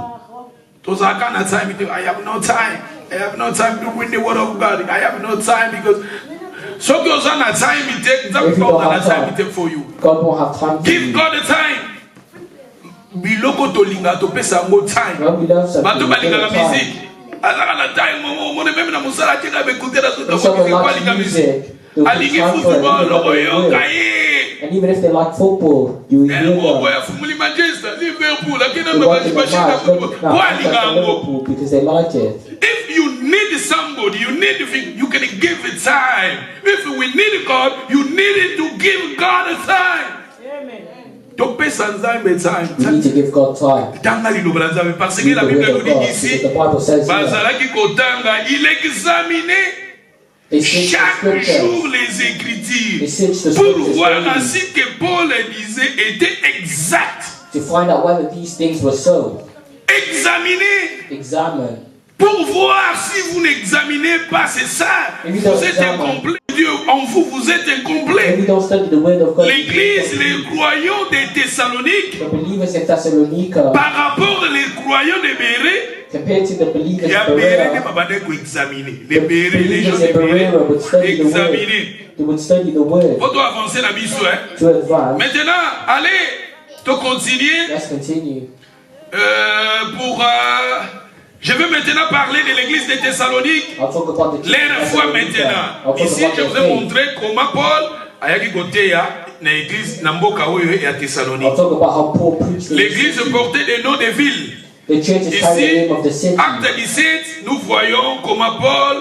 Those are kind of time. I have no time. I have no time to read the word of God. I have no time because so goes on a time it take. That's not the time it take for you. God won't have time for Give you. God the time. Biloko tolinga to pesa ngo time. When we love something, Bato we give balinga it la time. musique. Azaka na time mo même na musala tika be kutera to If someone ko likes balinga musique. music, they'll Alingi give time for it, football even though loko they yo will. kaye. And even if they like football, you will hear Elmo them. boya fumuli Manchester, Liverpool, akina They na watch the bashika match, football. look Ko now, alinga ngo. Liverpool because they like it. If you need somebody, you can give it time. If we need God, you need to give God a time. Amen. To pay Sanzambe time. We need to give God time. Tanga liloba Nzambe parce que Read la the Bible word nous of dit God, ici, because the Bible says here, bazalaki kotanga, il examinait they search the chaque scriptures. jour les They Écritures search the pour scriptures voir daily ainsi que Paul disait était exact. to find out whether these things were so. Examiner Examine. pour voir si vous n'examinez pas, c'est ça. Et Vous êtes examine. incomplet. Dieu en vous, vous êtes If incomplet. you don't study the word of God, L'église, les croyants de Thessalonique, the believers in Thessalonica, par rapport aux croyants de Béré, compared to the believers il y a in Béré Berea, qui m'a examiner. the Les Béré, les gens believers de in Berea would Béré, study the word. examiner. They would study the word Faut avancer la mission. Hein? to advance. Maintenant, allez, te continuer Let's continue. je vais maintenant parler de l'église de Thessalonique. I'll talk about the church L'air of foi Thessalonica. maintenant. I'll talk Ici, about je their vous ai faith. montré comment Paul, ayaki koteya, na église na mboka oyo ya I'll Thessalonique. talk about how Paul preached in the L'église city. portait des noms de villes. The church is carrying the Ici, name of the city. acte 17, nous voyons comment Paul,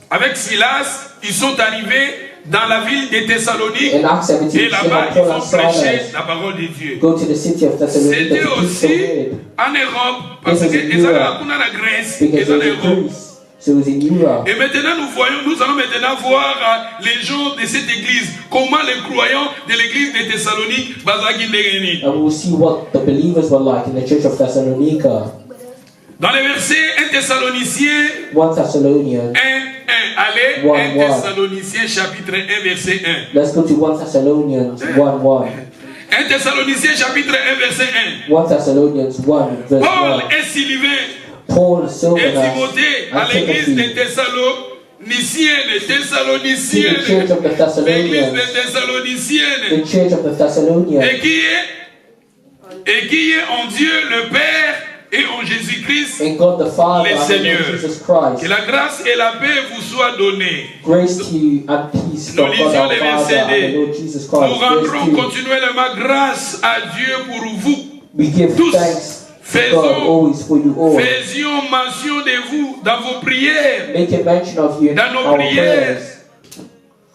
avec Silas, ils sont arrivés dans la ville de Thessalonique. In Acts 17, Et we see là-bas, how ils Paul and vont prêcher Silas la parole de Dieu. go to the city of Thessalonica C'était to preach the aussi word. en Europe, parce This que is in ils allaient Europe. à la Grèce, Because ils it was allaient in en Europe. Greece, so it was in Europe. Et maintenant, nous allons maintenant voir les gens de cette église, comment les croyants de l'église de Thessalonique, Bazaki Ndegeni. And we'll see what the believers were like in the church of Thessalonica. Dans les versets 1 Thessaloniciens 1 Thessalonians 1, allez, 1 Thessaloniciens chapitre 1, verset 1. Let's go to 1 Thessalonians 1:1. 1 Thessaloniciens chapitre 1, verset 1. 1 Thessalonians 1, verse Paul 1. et Sylvain Paul, et Silvanus, Timothée à and l'église Timothy des Thessaloniciens, les to the Thessaloniciennes, church of the l'église Thessalonians, des Thessaloniciennes, the church of the Thessalonians, et qui est en Dieu le Père et en Jésus-Christ, and God the Father les and the Seigneurs. Lord Jesus Que Christ. la grâce et la paix vous soient données. Grace to you and peace Nous from God lisions our les Father versets and the Lord 2. Jesus Nous Christ. rendrons Verse 2. continuellement grâce à Dieu pour vous. We give Tous thanks to God always for you all, faisions mention de vous dans vos prières. making mention of you in Dans nos our prières, prayers.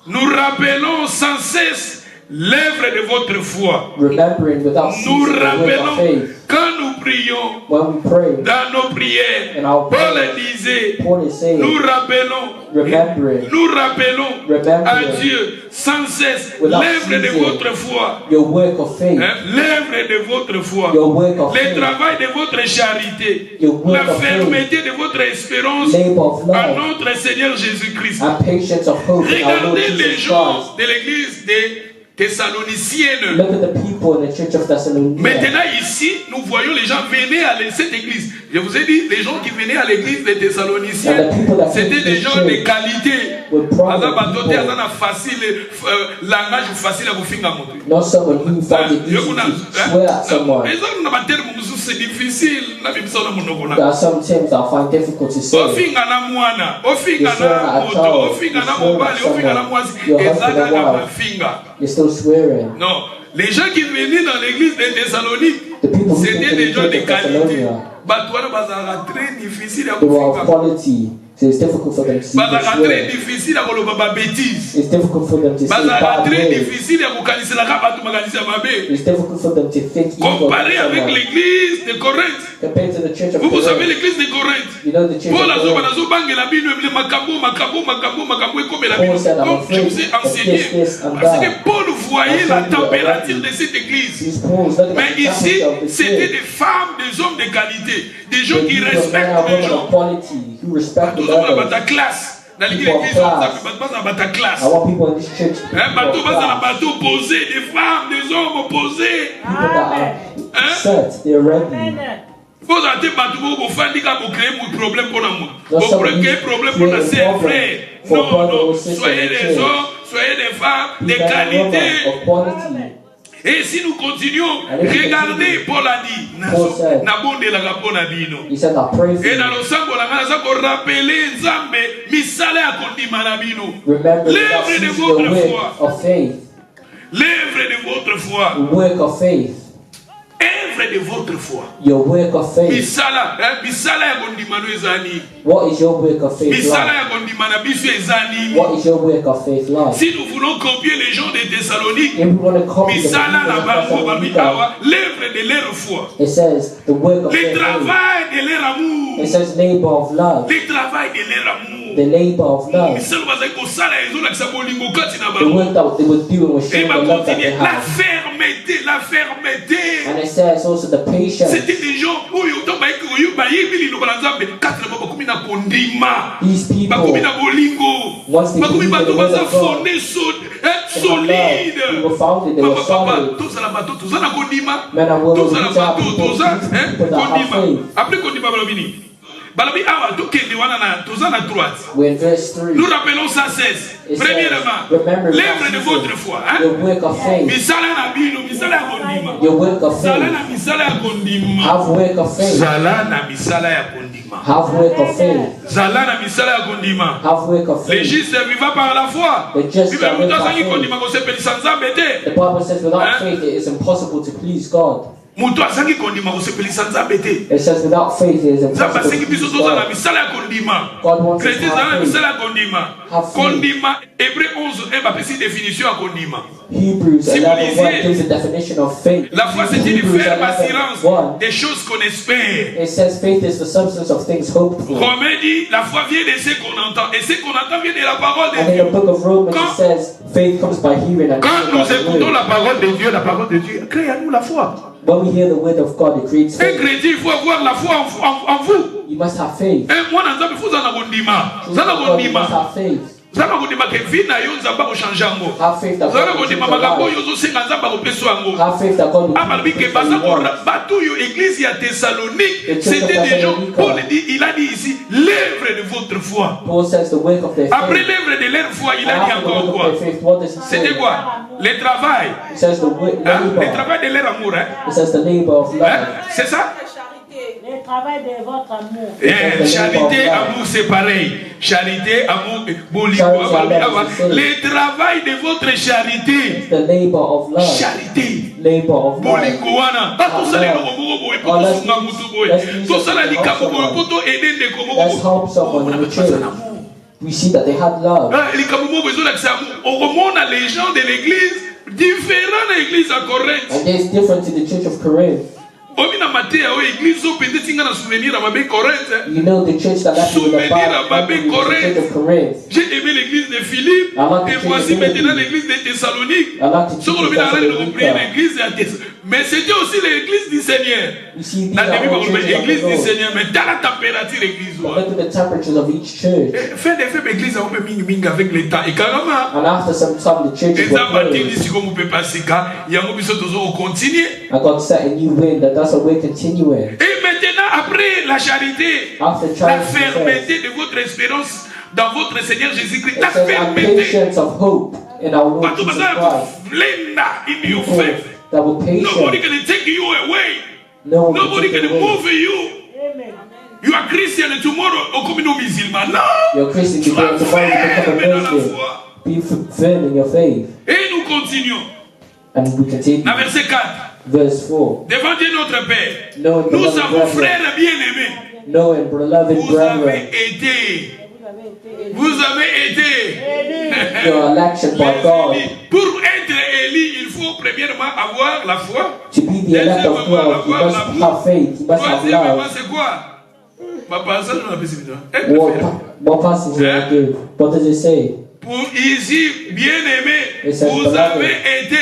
nous rappelons sans cesse l'œuvre de votre foi. Remembering without ceasing Nous the work of rappelons faith. quand nous prions When we pray, dans nos prières. in our Paul prayers, disait, Paul is saying, nous rappelons remembering à Dieu sans cesse Without l'œuvre de ceasing votre foi. your work of faith, L'œuvre de votre foi. your work of Le faith, travail de votre charité. your work La of faith, fermeté de votre espérance labor of à love, notre Seigneur Jésus-Christ. and patience of hope in our Lord Regardez les Jesus gens Christ. de l'église des Thessaloniciennes. Look at the people in the church of Thessalonica. Maintenant ici, nous voyons les gens venir à cette église. Je vous ai dit, les gens qui venaient à l'église des Thessaloniciens, c'était des gens de qualité. Langage facile à vous finir. Not someone who found it easy to swear at someone. C'est difficile. There are some terms that I find difficult to say. You're still swearing. Non, les gens qui venaient dans l'église de Thessalonique, The people who c'était came to des the gens church de of qualité. Thessalonica, Très difficile à they were vous of quality, so it's difficult for them to see the très swear. difficile à bêtise. It's difficult for them to say bad Très words. difficile à It's difficult for them to think evil of comparé avec someone. l'église de Corinthe. Compared to the church of Vous savez Corinth, l'église de Corinthe. you know the church Paul of Corinth. Paul said, I'm Donc je afraid vous ai of enseigné. this and Parce que that. Paul voyait la température de cette église. These Pauls, look at Mais the ici, temperature of the c'était church. des femmes, des hommes de qualité, des gens The qui people, men respectent and les women gens. of quality, who respect Tous the hommes dans others. ta classe. Dans l'église, People of class. ta classe. I want people in this church to be Bateau, people of class. bateau opposé, des femmes, des hommes opposés. People that are set, they're ready. Vous avez bateau, vous faites vous créez un problème pour l'amour. Not Vous somebody créez un problème pour la create a sœur, problem frère. for Non, brother non. or sister Soyez in des church. hommes, soyez des femmes, de Men and women qualité. of quality. Et si nous continuons, And if we regardez, continue, Paul a dit, Paul said, nabondelaka mpo na bino. He said, I pray for Et dans you. losambo na ngai naza korapele nzambe misala ya kondima na bino. Remember without L'œuvre de ceasing your votre foi. work of faith. L'œuvre de votre foi. The work of faith. Œuvre de votre foi. Your work of faith. Misala ya kondima no ezani. What is your work of faith Misala like? ya kondima na biso ezani. What is your work of faith like? Si nous voulons copier les gens de Thessalonique, If we want to copy the people misala na of bango babi Thessalonica, awa, l'œuvre de leur foi. it says the work of Le their faith. travail de leur amour. It says labor of love. Le travail de leur amour. The labor of love. Misala bazali kosala ezolakisa bolingo kati na The bango. work that they were doing was Et showing va the love that continuer. they La had. fermeté, la fermeté. And it says also the patience. C'était des gens oyo to bayebi liloba na Nzambe kati na bakomi na kondima. These people, Bakomi na bolingo. once they Bakomi believed in bato the word baza of God, fondé they had solide. love. They were founded, they were solid. Tozala bato toza na kondima. Men and women, Tozala these are bato people, toza these people that have kondima. faith. Après kondima balobini. Balobi awa tokende wana na toza na droite. We're in verse 3. Nous rappelons ça 16. It says, Premièrement, remember l'œuvre de baptism, votre foi. Hein? your work of faith, Misala na bino, misala ya kondima. your work of Sala faith, na misala ya kondima. have work of faith, Zala na misala ya kondima. have work of faith, Zala na misala ya kondima. have work of Les faith. justes vivent par la foi. The just Bible shall live mutu by azangi faith. kondima kosepelisa Nzambe te. The Bible says without Huh? faith it is impossible to please God. Mutu azangi kondima kosepelisa Nzambe te. It says without faith it is Nzambe impossible to asengi biso please toza na God. misala ya kondima. God wants us to Chrétien zala na have faith. misala ya kondima. Have faith. Kondima, Hébreu 11 bapesi définition ya kondima. Hebrews Si vous 11:1 lisez, gives a definition of faith. La foi c'est une Hebrews ferme assurance 11:1, des choses qu'on espère. it says faith is the substance of things hoped for. Romain dit la foi vient de ce qu'on entend. Et ce qu'on entend vient de la parole de And in Dieu. the book of Romans Quand- it says faith comes by hearing and Quand hearing nous by the écoutons word. la parole de Dieu crée à nous la foi. When we hear the word of God, it creates Un faith. chrétien, il faut avoir la foi en vous. You must have faith. Moi, Nzambe, il faut zana kondima. Children Zana of God, you must kondima. have faith. Zana kondima ke vie na yo Nzambe akochange yango. Have faith that Zana God will change kondima your makambo life. oyo ozosenga Nzambe akopesa yango. Have faith that God will Balobi change ke your baza life. bato oyo église ya Thessalonique, The church c'était of des gens. Thessalonica. Paul dit, il a dit ici l'œuvre de votre foi. Paul says the work of their Après faith. l'œuvre de leur foi, il And a dit after the encore work quoi? of their faith, what does he say? C'était quoi? Le travail. It says the work, Hein? Le labor. travail de leur amour. Hein? It says the labor of Hein? love. C'est ça? Le travail de votre amour. Charité, amour, c'est pareil. Charité, amour, bolingo. Charity, love is the same. Le travail de votre charité. The labor of love. Charité. Labor of love. Bolingo wana. Tosala eloko moko boye po tosunga mutu boye. Tosala likambo boye po to aider ndeko moko Let's help someone in the church. We see that they had love. likambo moko ezolakisa amour. Okomona les gens de l'église différents na église à Corinthe. And there's difference in the church of Corinth. Omi na Matthieu o église o pende tinga na souvenir à mabe Corinthe. You know the church that left with the Souvenir à Bible, Babé the church of Corinth. J'ai aimé l'église de Philippe I like et the voici church of maintenant Philippe. l'église de Thessalonique. I like the Ce qu'on church a of de compris Thessalonica. l'église de Thessalonique. Mais c'était aussi l'église du Seigneur. You see, these Na are début all on churches of l'église the du Lord. Seigneur mais dans la température l'église. But look at the temperatures of each church. Fin de fait l'église a un peu mingi avec le temps et carrément And after some time, the churches et were ça va dire closed. si comme on peut passer car yango biso tozo continuer. And God set a new wind, and that's what we're continuing. Et maintenant après la charité, After la charity, fermeté de votre espérance dans votre Seigneur Jésus-Christ, la it says, and fermeté. patience of hope in our Lord But to Jesus be Christ. blender in your People faith. that were Nobody patient. can take you away. No one Nobody can can take it away. move you. Amen. You are Christian and tomorrow au communaux musulman. Non. You're a Christian Tu today, vas and tomorrow you become ferme a dans la Muslim. foi. Be firm in your faith. Et nous continuons. And we continue. Dans verset 4. Verse 4. Devant Dieu notre Père, Knowing, nous beloved avons brethren, frères bien-aimés. knowing, beloved Vous avez brethren, été. Vous avez été Vous avez été. élus. your election by God Les élus. Pour être élu, il faut premièrement avoir la foi. to be the elect of God. You must have faith. You must have Troisièmement, love. c'est quoi? Ma passage, on a fait ça. What passage did I give? What does it say? Pour ici, bien-aimé, It says, vous beloved. avez été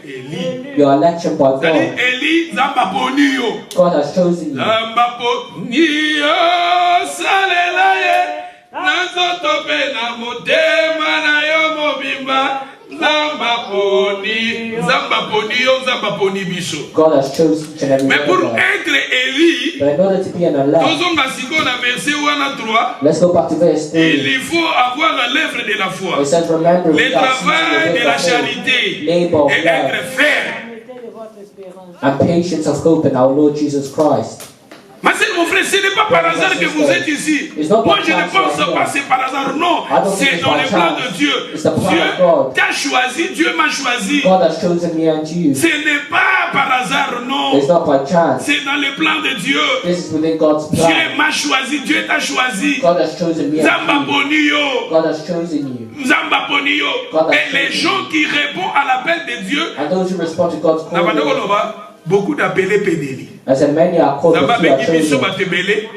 élu. Your election by C'est-à-dire, God. élu, Zamba Ponio. God has chosen you. Zamba Ponio, salela ye. Nazoto pe na motema na yo mobimba. Zamba Poni, Zamba Ponio, Zamba Poni biso. God has chosen each and every Mais one pour of us. être élu, But in order to be an elect, tozonga siko na verset wana 3, let's go back to verse 3. il faut avoir l'œuvre de la foi, It says, remember, le without travail de la ceasing to charité labor of et love être ferme. Mettez de votre espérance. and patience of hope in our Lord Jesus Christ. Ma sœur, mon frère, ce n'est pas par hasard que vous êtes ici. It's not Moi, by je ne chance pense you are pas here. c'est par hasard. Non, I don't think c'est it's dans by le plan chance. de Dieu. It's the plan Dieu of God. t'a choisi, Dieu m'a choisi. God has chosen me and you. Ce n'est pas par hasard, non. It's not by chance. C'est dans le plan de Dieu. This is within God's Dieu plan. m'a choisi, Dieu t'a choisi. God has chosen me Zamba and you. Bonio. God has chosen you. Zamba Bonio. God has Et les chosen gens qui répondent à l'appel de Dieu, And those who respond to God's na calling, bandeko loba, beaucoup d'appelés pédéli. as in many are called, Zamba but few are bengi biso chosen. batebele.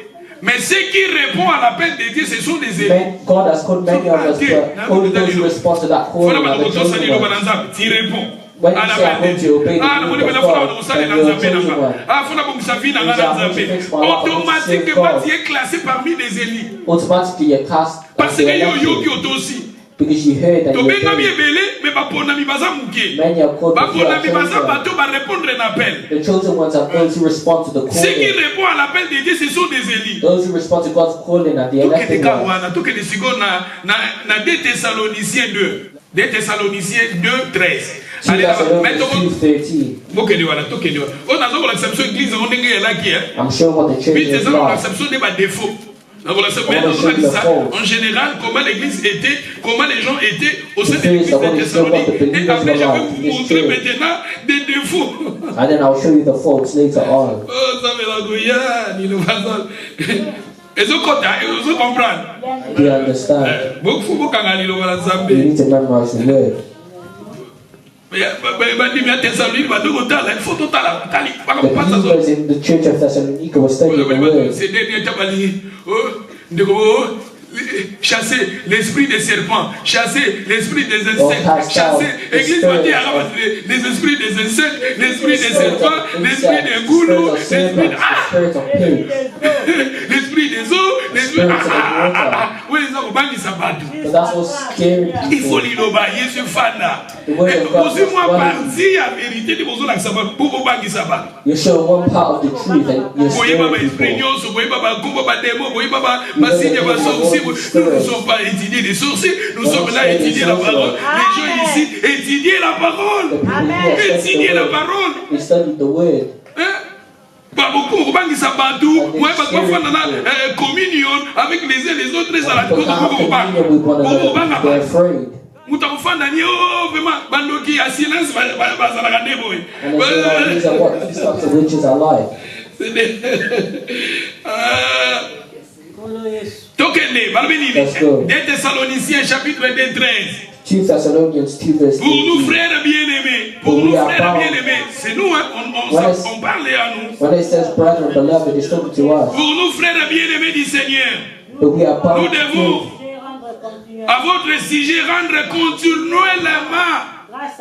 Mais ceux qui répondent à l'appel de Dieu, ce sont des élus. God has called many of us, but only those who respond to that calling Voilà, are the bandeko tosali chosen loba ones. na Nzambe, tu réponds. When À you say I'm l'appel going de to Dieu. obey the Ah, will namoni of bela fona God, bakosali na then you're a Nzambe na chosen nga. one. Ah, fona bongisa vie na nga na Nzambe. Automatiquement, tu es classé parmi les élus. Automatically you're cast Parce as que the yo elected. yoki oto aussi. Because you heard that Tobengami ebele, mais baponami baza muke. many are called, but few are Baponami baza chosen. bato ba répondre à l'appel. The chosen ones are those who respond to the Ceux qui calling. répondent à l'appel de Dieu, ce sont des élus. Those who respond to God's calling are the Tout que elected des ones. kawana, tout que des sigo na 2 Thessaloniciens 2. 2 Thessaloniciens 2, 13. 2 Allez là-bas. Mais Thessalonians 2:13. bokende wana tokende wana. On a donc l'acception église on ndenge elaki hein. I'm showing what the church Puis c'est is ça like. l'acception des défauts. Donc voilà, On va show the ça. faults. En général, comment l'église était, comment les gens étaient au sein de The l'église things that de we show what the Thessalonique. Et believers après, were je vais like vous in this montrer church. maintenant des défauts. And then I'll show you the faults later on. Oh, ça me la goya, ni le bazar. Et ce côté, et ce comprendre. Do you understand? Beaucoup, beaucoup, quand on a You Zambé. need to memorize the word. The believers in the church of Thessalonica were studying the word. Chasser l'esprit des serpents, chasser l'esprit des insectes, chasser l'église les esprits des insectes, l'esprit des serpents, l'esprit des goulous, l'esprit des eaux, l'esprit oui, les gens vont s'abattre. But that's what scared Il faut people. l'inoba, Yesu fana. The word of God Aussi is moi one. parti à vérité de besoin d'examen pour vous bangi sabat. You're showing one part of the truth and you're Voyez scaring pas esprit people. nyonso, voyez pas kumba ba démon, voyez pas signe ba sorcier. Nous ne sommes pas étudiés des sorciers, nous sommes là à étudier la parole. Les gens ici étudier la parole. The people here Étudier studied la the word. parole. They studied the word. Pas beaucoup de bangi sabatu, moi pas parfois dans la communion avec les uns les autres ça la People can't have communion with one another. They're afraid. Mutafanda ni oh vraiment bandoki à silence bazala kande boy. And they say, like, these are what these types of witches are like. Tokende, balbini. Let's go. 2 Thessaloniciens chapitre 2, 13. 2 Thessalonians 2 verse Pour nous 18. frères bien-aimés, pour We nous are frères bound. bien-aimés, c'est nous hein, on parle à nous. When it says brethren, beloved, it's talking to us. Pour nous frères bien-aimés du Seigneur, But we are nous bound to devons truth. à votre sujet rendre continuellement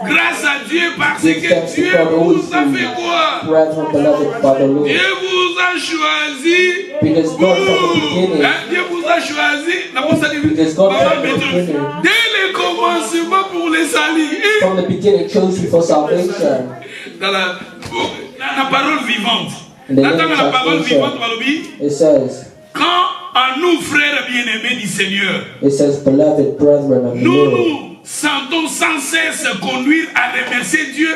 grâce à Dieu parce Give que thanks to Dieu God vous always. a fait quoi? Brethren, beloved by the Lord. Dieu vous a choisi. Because God from the beginning, Dieu vous a choisi. Because God from the beginning, Dès le commencement pour les salis. from the beginning chose you for salvation. Dans la parole vivante. In the Dans Living la parole vivante, Translation, it says, quand à nous, frères bien-aimés du Seigneur, it says, beloved brethren of the nous Lord. nous sentons sans cesse conduire à remercier Dieu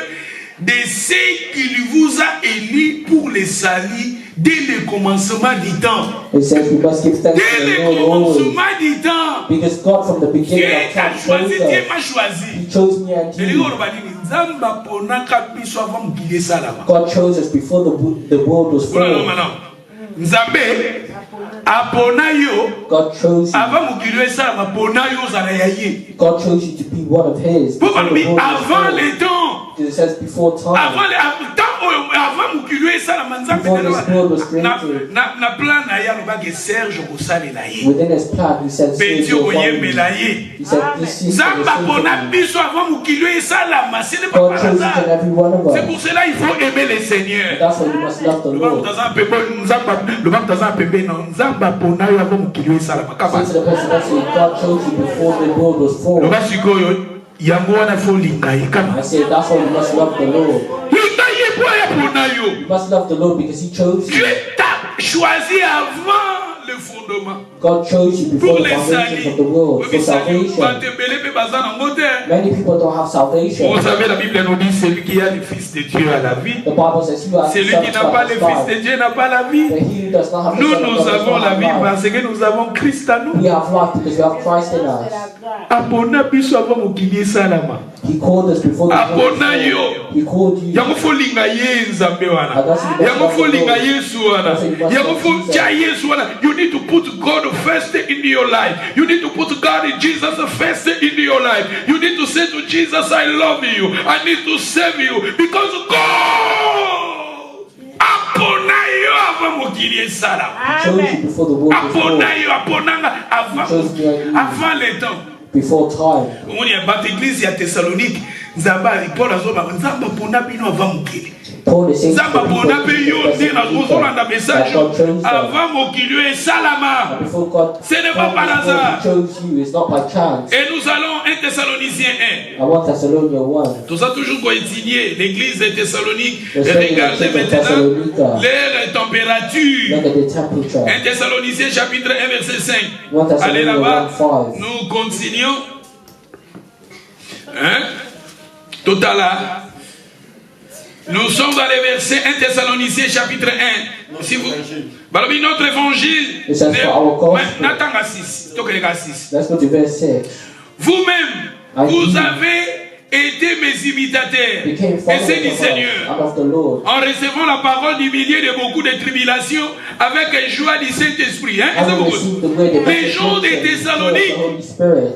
de ce qu'il vous a élu pour les salis dès le commencement du temps. It says we must give thanks Dès to the le Lord always. commencement du temps. Because God from the Dieu beginning of t'a time choisi, chose Dieu us. m'a choisi. He chose me and Et les you. gars, on va dire, Nzamba ponaka biso avant mokili esalama. God chose us before the world was Voilà, formed. maintenant. Nzambe apona yo God chose you. avant mokili esalama pona yo ozala ya ye. God chose you to be one of His. Pour Before the balobi world was avant formed. les temps. Because it says before time. Avant mokili esalama Nzambe Before this world was created. na plan na ye alobaki Serge kosalela ye. Within His plan, He said, Mpe "Save Dieu your family." koyembela ye. He said, "This is for the Nzambe apona sake of you." biso avant mokili esalama. Ce n'est pas God par chose each and hasard. every one of C'est us. pour cela il faut aimer le Seigneur. That's why you must love the Lord. lobaka taza pembe na Nzambe apona yo avant mokili esalama. Say to the person next to you, God chose you before the world was formed. loba sikoyo yango wana fo linga ye kama I said, that's why you must love the Lord. linga ye po apona yo. You must love the Lord because He chose Dieu you. t'a choisi avant le fondement God chose you pour before the les foundations salis. of the world for Bato salvation. ebele mpe baza nango te. Many people don't have salvation. Vous savez, la Bible nous dit celui qui a le Fils de Dieu a la vie. The Bible says, "You are Celui qui n'a pas le Fils de Dieu n'a pas la vie. But he who does not have the Nous, Son of nous God does avons not la have vie life." parce que nous avons Christ à nous. We have life because we have Christ in us. Apona biso avant mokili esalama. He called us before the world was Apona yo. formed. He called you. Yango fo linga ye Nzambe wana. Yango fo linga Yesu wana. Yango fo tia Yesu wana. You need to put God first in your life. You need to put God and Jesus first in your life. You need to say to Jesus, I love you. I need to save you because God apona yo avant mokili esalama. He chose you before the world was formed. Apona yo aponanga avant le temps. Before time. On y a battu l'église à Thessalonique. Nzamba Paul azoba Nzamba pona bino avant mokili. Paul is saying to Zamba the people bona pe yo in nde na kozolanda that message God chose them. avant mokili esalama. Before God Ce n'est pas par hasard. chose you, it's not by chance. Et nous allons 1 Thessaloniciens 1. I want Thessalonians 1. Tout ça toujours coétudier l'église de Thessalonique. The study of Regardez maintenant Thessalonica. leur température. Look at the temperature. 1 Thessaloniciens chapitre 1 verset 5. 1 Thessalonians Allez là-bas. 1:5. Nous continuons. Hein? Total là. Nous sommes dans les versets 1 Thessaloniciens chapitre 1. Si vous... Balobi, notre évangile. It says for our gospel. Natanga 6. Tokeleka 6. Let's go to verse 6. Vous-même, I vous do. avez été mes imitateurs. Became Et c'est du followers Seigneur. of the Lord. En recevant la parole du milieu de beaucoup de tribulations avec une joie du Saint-Esprit. Hein? Having received the word of Les gens des the Thessaloniques, Holy Spirit.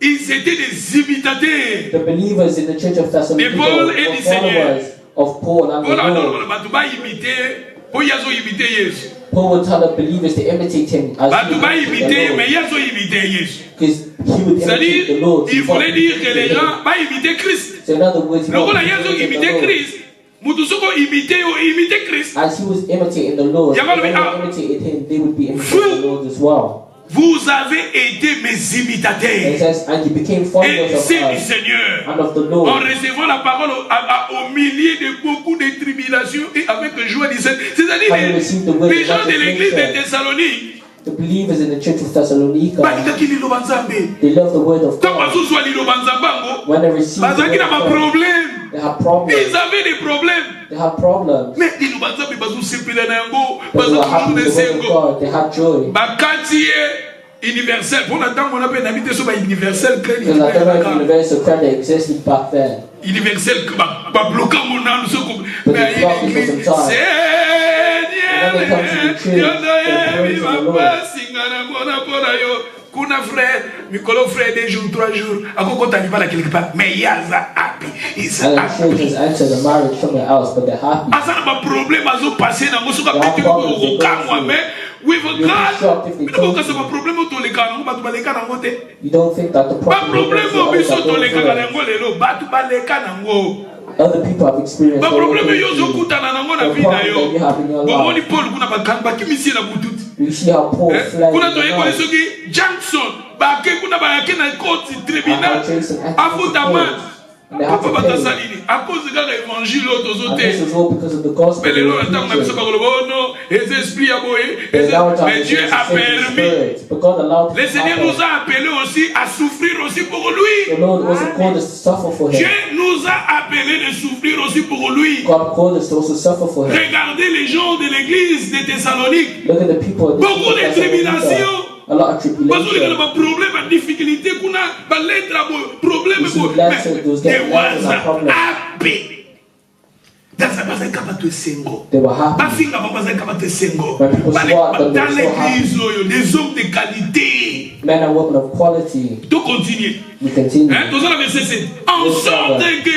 ils étaient des imitateurs. The believers in the church of Thessalonica De Paul were et du Seigneur. followers of Paul and the Voilà, Lord. non, bato ba imiter, po yazo imiter Yesu. Paul would tell the believers to imitate him as Bato ba he imiter, imitated mais the Lord. yazo imiter Yesu. Because he would C'est-à-dire, imitate the Lord. il voulait dire que les gens ba imiter Christ. So in other words, he Lokola wanted to yazo imitate imiter the Lord. Christ, mutu soko imiter o imiter Christ. As he was imitating the Lord, Yamal if bi- anyone imitated him, they would be imitating the Lord as well. Vous avez été mes And it imitateurs. says, and you became Et followers of c'est du us Seigneur. and of the En Lord. recevant la parole au milieu de beaucoup de tribulations et avec joie du Seigneur. C'est-à-dire Having received the word les of gens de l'église de affirmation, Thessalonique, the believers in the church of Thessalonica, balingaki liloba nzambe. they love the word of Tant God. bazozwa liloba nzambe yango, When they received the bazalaki word na of God, baproblème. they had problems. Ils avaient des problèmes. They had problems. Mais liloba nzambe bazosepela na yango, But they were happy bazotoujours with the word of esengo. God. They had joy. Bakati ye universel. Pour l'instant, on appelle habité sur universel. Because I don't know if universal credit existed back then. Universel, bloqué mon âme, But they blocked it for some time. And when they come to the church, they praise the Lord. Kuna frère, Mikolo frère 2 jours, 3 jours, akoko taliba la quelque part, mais yaza happy, is And the happy. church has entered the marriage somewhere else, but they're happy. Asa na problème azo passer na ngosuka There are pete problems they ko go kamwa through. mais with You'll be shocked if they God. told Ko kasa you. problème to le kana ngba to le kana ngote. You don't think that the Ba problem problème is that biso to le others are kana going ngo lelo, ba to ba le kana ngo. Other people have experienced Ba what problème we're yo going through. zokutana nango na The vida problem that you yo. have in your Bomoni life. Paul kuna bakamba kimisi na bututi. You see how Paul fled Kuna in to the yeko night. soki Jackson ba ke kuna ba yake na court tribunal. And Jason acted Afutama. And they had Papa to pay. batasalini à cause de l'évangile And this autozote. is all because of the gospel. Mais les they gens were attendent même ça preaching. par le bon non, les esprits à boyer. They now try Mais to Dieu change a the same permis. spirit. But God allowed Le it to Seigneur happen. nous a appelés aussi à souffrir aussi pour lui. The Lord also called us to suffer for Dieu Him. nous a appelés de souffrir aussi pour lui. God called us to also suffer for Him. Regardez les gens de l'église de Thessalonique. Look at the people of Beaucoup de this tribulations. A lot of Parce que tribulation. le problème, la difficulté qu'on a, la lettre, le problème, You see, letters, those mais get letters are problems. happy. Dans sa base, capable de sengo. They were happy. Bafinga papa za capable de sengo. When people swore, then they Dans were so l'église, des hommes de qualité. Men and women of quality. Tout continue. We continue. Hein, dans la verset 7. En Yes, sorte Father. que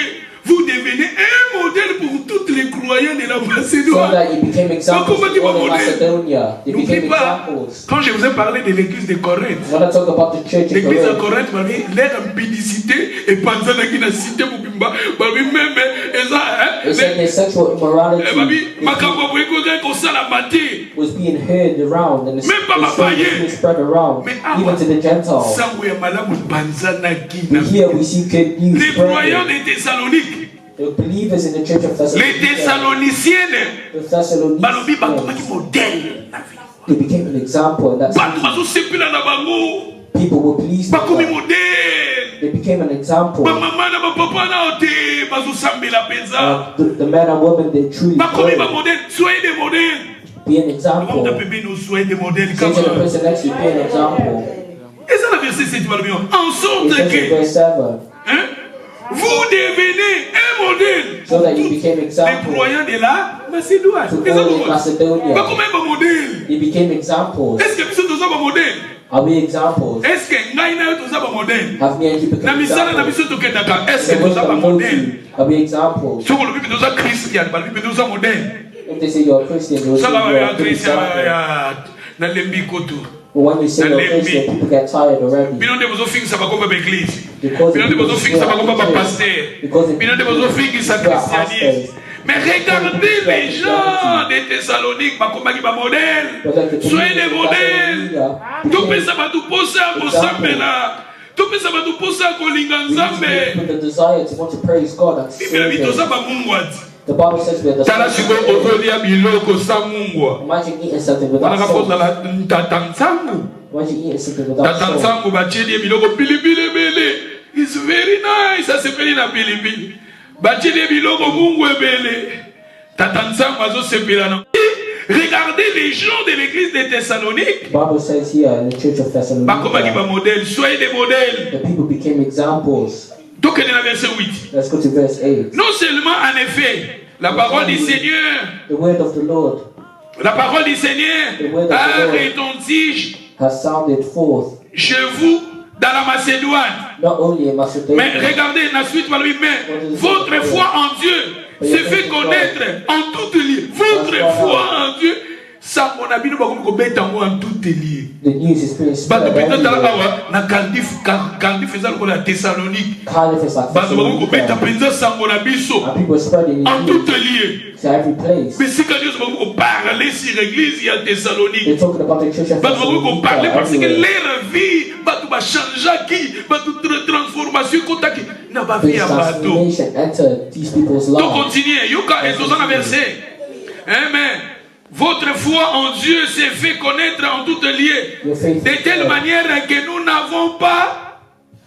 vous devenez un modèle pour tous les croyants de la So Macédoine. that you became examples Comment to tu vas all of modèle? Macedonia. They N'oublie became pas, examples. quand je vous ai parlé de l'église de Corinthe, When I talk about the church in l'église de Corinth, Corinthe, leur impudicité et pensant qu'il a cité pour Bimba, même, et ça, they said their sexual immorality makambo boyeko ko sala maté. was being heard around and the Même pas story was païen. being spread around, Mais even to the Gentiles. sango ya malamu banzana But kina. here we see good news Les croyants spreading. de Thessalonique, The believers in the church of les Thessalonica, Thessaloniciennes, the Thessalonians, bakomaki modèle na vie. they became an example, and that's Bato bazosepela na bango, people were pleased with bakomi them. modèle. They became an example. Bamama na bapapa na ote bazosambela penza. The men and women they truly Bakomi ba pray, modèle, soyez des modèles. be an Comment example. t'appelles nous soyez des modèles Say comme to the ça? person next to you, be an example. Et ça, le verset 7, va le dire. En sorte It says in que, verse 7, hein, vous devenez un modèle so pour that you tous became les example croyants de la Macédoine. to Et ça, all in Pas Macedonia. comme un modèle. They became examples. Est-ce que nous sommes un modèle? Are we examples? Est-ce que ngai na yo toza ba modèle? Have me and you Na become misala na examples? biso tokendaka. Est-ce The que ones toza that ba we know modèle? to, are we examples? Soko lobi toza Christian, ba lobi toza modèle. If they say you're a Christian, they will say Saka you're ya a good Christian example. ya na lembi koto. But when you say you're a Christian, people get tired already. Bino nde bozofingisa bakomba ba église. Because Bino nde bozofingisa bakomba ba pasteur. Because Bino nde bozofingisa christianisme. Mais regardez les gens des Thessaloniques, bakomaki ba modèle. Soyez des modèles. Tout peut ça va tout poser à Kosambela. Tout peut ça va tout poser à Kolinga Nzambe. With the desire to want to praise God and serve Bible Him. ça ba mungwati. The Bible says we are the Tala siko ozolia biloko sa mungwa. Imagine eating something Wana without kapoza salt. la tatansangu. Imagine eating something without salt. Tatansangu bacheli biloko pilipili bele. It's very nice. Ça s'appelle na pilipili. Bacheli biloko mungu ebele. Tatansangu azo sepela na. Regardez les gens de l'église de Thessalonique. The Bible says here in the church of Bakomaki ba Thessalonica, modèle, soyez des modèles. the people became examples. Donc elle est dans verset 8. Let's go to verse 8. Non seulement en effet, la parole du Seigneur, The word of the Lord la parole du Seigneur a retenti has sounded forth, chez vous dans la Macédoine. not only in Mais Macedonia, regardez la suite, mais votre foi en Dieu se fait connaître en toutes lieux. Votre foi en Dieu, ça mon ami nous va en toutes lieux. the news is being spread Bato peut-être everywhere. na Cardiff faisant pour la Thessalonique. Cardiff is like Bato va Thessalonica, penza sango na biso and people are spreading en the toutes news lieux. to every place. Mais si quand Dieu va parler sur l'église il y a Thessalonique. They're talking about the church of Bato va parler parce que Thessalonica leur everywhere. vie bato va changer qui bato transformation kotaki na ba vie This ya bato. transformation entered these people's Donc lives. continuez, Yoka est dans un verset. Amen. Votre foi en Dieu s'est fait connaître en toutes lieux, de telle manière que nous n'avons pas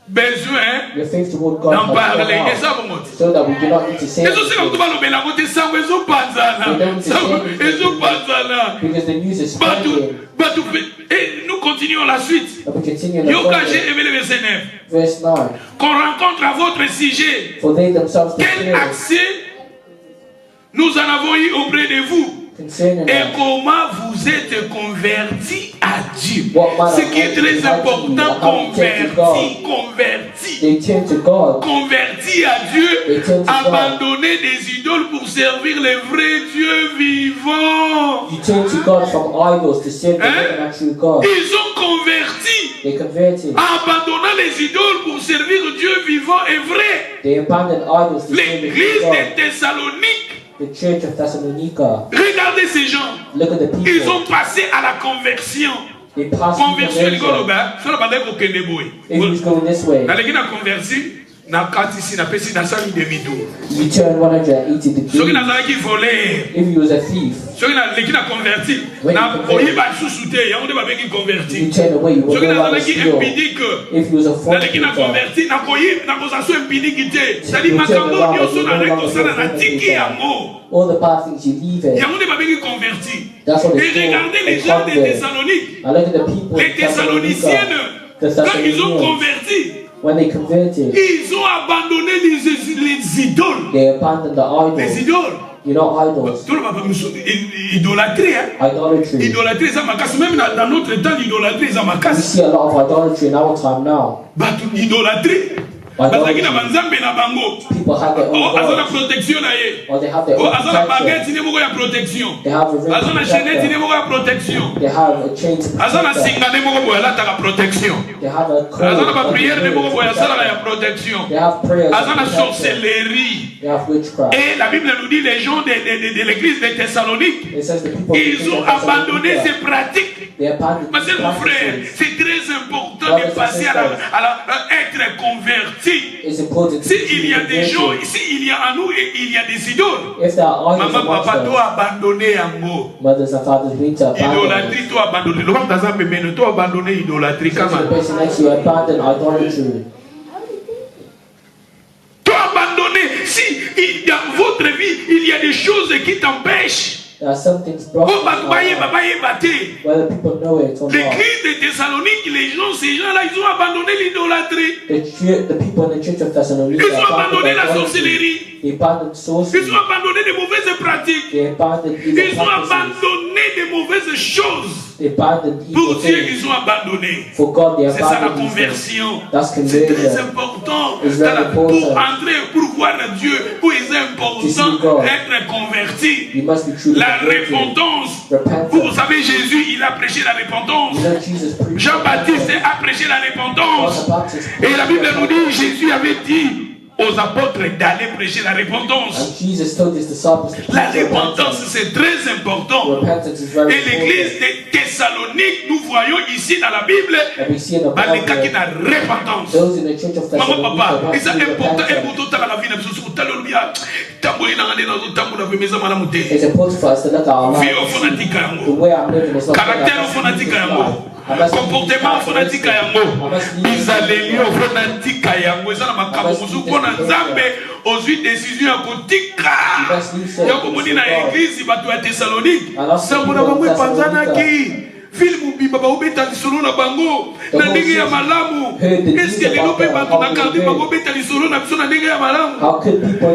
besoin Your faith toward God d'en has parler. gone Et out, ça, bon mot. so that we do not need to say Et ça, c'est comme tu anything, vas le mélanger, tu sais, ils ont pas ça là. Ils ont pas ça là. because the news is Batou, spreading. batou, et nous continuons la suite. And we continue in the Yoka, verse j'ai aimé le verset 9. 9. Qu'on rencontre à votre sujet. For they themselves Quel declare accès nous en avons eu auprès de vous? concerning Et them comment vous êtes convertis à Dieu. What manner Ce qui est of très life important, you have taken to converti. they turn to God, Convertis à Dieu, abandonner des idoles pour servir le vrai Dieu vivant. you turn to God from idols to serve the living and true God. Ils ont converti, They converted, abandonnant les idoles pour servir Dieu vivant et vrai. they abandoned idols to serve the L'église true de God. Thessalonique, The church of Thessalonica, regardez ces gens. look at the Ils people. ont passé à la conversion. They passed through Conversion, les conversion. gars, ça ne va pas être aucun déboué. If he's going this way, Naleki na converti, na kati si na pesi na sali demi-tour. you turn 180 Soki degrees. nazalaki voler, If he was a thief, soki naleki na converti, na oyiba susu te, yango nde babengi you converti. turn away, you will Soki no longer nazalaki steal. impudique, If he was a naleki na fornicator, converti, nakoza so impudique te. C'est-à-dire makambo nyonso naleki kosala natiki yango. all the bad things you leave it. Yango nde babengi converti. That's what Et it's called. regardez les A gens de convert. Thessalonique, I look at the people les in Thessalonica, Thessaloniciennes, the quand ils ont Thessalonians, converti, when they converted, ils ont abandonné les idoles. they abandoned the Les idols. idoles. You know, idols, Tout le monde idolâtrie, hein? idolatry. Idolâtrie, ça m'a cassé. Même dans notre temps, l'idolâtrie, ça m'a We cassé. see a lot of idolatry in our time now. Idolâtrie. Parce que na banzambe na bango. People have their Oh, own azana gods, protection na ye. or they have their Oh, own azana protection. baguette ni moko ya protection. They have a ring to Azana protect chaînette ni them. moko ya protection. They have a chain to Azana protect them. singa ni moko boya lataka protection. They have a code Azana ba of prière ni moko boya protect sala ya them. protection. They have prayers to Azana protect them. sorcellerie. They have witchcraft. Et la Bible nous dit les gens de l'église de Thessalonique, It says the people ils ont abandonné ces Thessalonica, pratiques. they abandoned Mais these c'est mon frère, practices. c'est très important de passer à être converti. It's important to S'il y a be des gens, converted. ici il y a en nous et il y a des idoles. If there are idols Maman, amongst papa, us, toi abandonné en mot. mothers and fathers, we need to abandon it. Idolâtrie, toi abandonné. Le roi d'Azam, mais toi abandonné idolâtrie. So to the Comment? person next to you, abandon idolatry. Toi abandonné. Si dans votre vie il y a des choses qui t'empêchent. There are some things Oh, blocking bah, bah, bah, bah, bah, bah. whether people know it or not. L'église de Thessalonique, les gens, ces gens-là, ils ont abandonné l'idolâtrie. The people in the church of Thessalonica Ils ont abandoned abandonné la idolatry. sorcellerie. They abandoned sorcery. Ils ont abandonné de mauvaises pratiques. They abandoned evil Ils ont practices. abandonné de mauvaises choses. They abandoned evil Pour Dieu, things. ils ont abandonné. For God, they C'est ça la abandoned these things. conversion. That's C'est très conversion. important. It's very Pour important. entrer, pour voir Dieu, pour c'est To see important God. d'être converti. You must be truly La converted. repentance. Repentance. Vous savez, Jésus, il a prêché la repentance. You know, Jesus preached Jean-Baptiste a prêché la repentance. John the Baptist Et la Bible nous dit, preached Jésus avait dit, aux apôtres d'aller prêcher la repentance. And Jesus told his disciples to La preach repentance, c'est très important. Repentance is very Et l'église important. de Thessalonique, nous voyons ici dans la Bible, And we see in the baleka qui Bible, n'a repentance. those in the church of Maman, Thessalonica papa, have et c'est actually important. Et repented. pour tout à la vie, nous sommes allés au bien. Tamboli n'a rien dans le tambour, la vie, ça m'a monté. It's important for us to look at our Vie lives. au fanatique à The yango. way I'm living is not Caractère au fanatique à yango. Comportement au fanatique à yango. Bizaleli au fanatique à yango. Ça n'a pas qu'à vous qu'on a zambé aux 8 décisions à kotika. Yango moni na église, il va tout à Thessalonique. Ça m'a monté panzana qui. Film bimba ba obeta lisolo na bango na ndenge ya malamu. Est-ce que les lopé bato na kardi ba obeta lisolo na biso na ndenge ya malamu?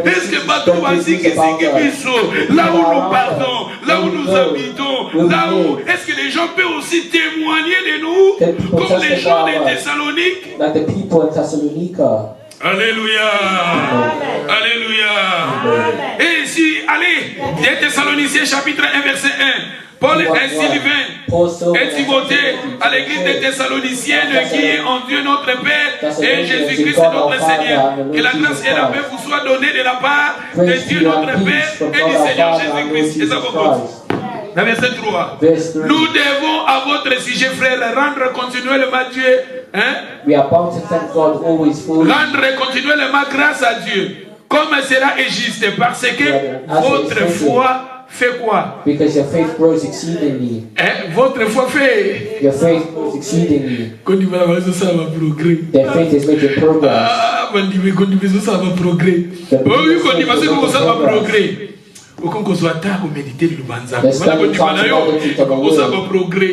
Est-ce que bato baziki ziki biso là où nous partons, là où nous habitons, là où est-ce que les gens peuvent aussi témoigner de nous comme les gens de Thessalonique? Like the people in Thessalonica. Alléluia. Alléluia. Et ici, allez, des Thessaloniciens chapitre 1 verset 1. Paul et Sylvain et Timothée à l'église des Thessaloniciennes qui est en Dieu notre Père et Jésus-Christ notre Seigneur. Que la grâce et la paix vous soient données de la part de Dieu notre Père et du Seigneur Jésus-Christ. Et ça dans verset 3. Nous devons à votre sujet, frère, rendre continuellement Dieu. We are bound to thank God always for Rendre continuellement grâce à Dieu. Comme cela est juste parce que votre foi fait quoi? because your faith grows exceedingly. Votre foi fait. Your faith grows exceedingly. Quand tu vas ça va progrès. Their faith is making progress. Ah, quand tu vas ça va progrès. Oui, quand tu vas ça va progrès. Quand soit tard, on médite le banza. Voilà quand tu vas là, on ça va progrès.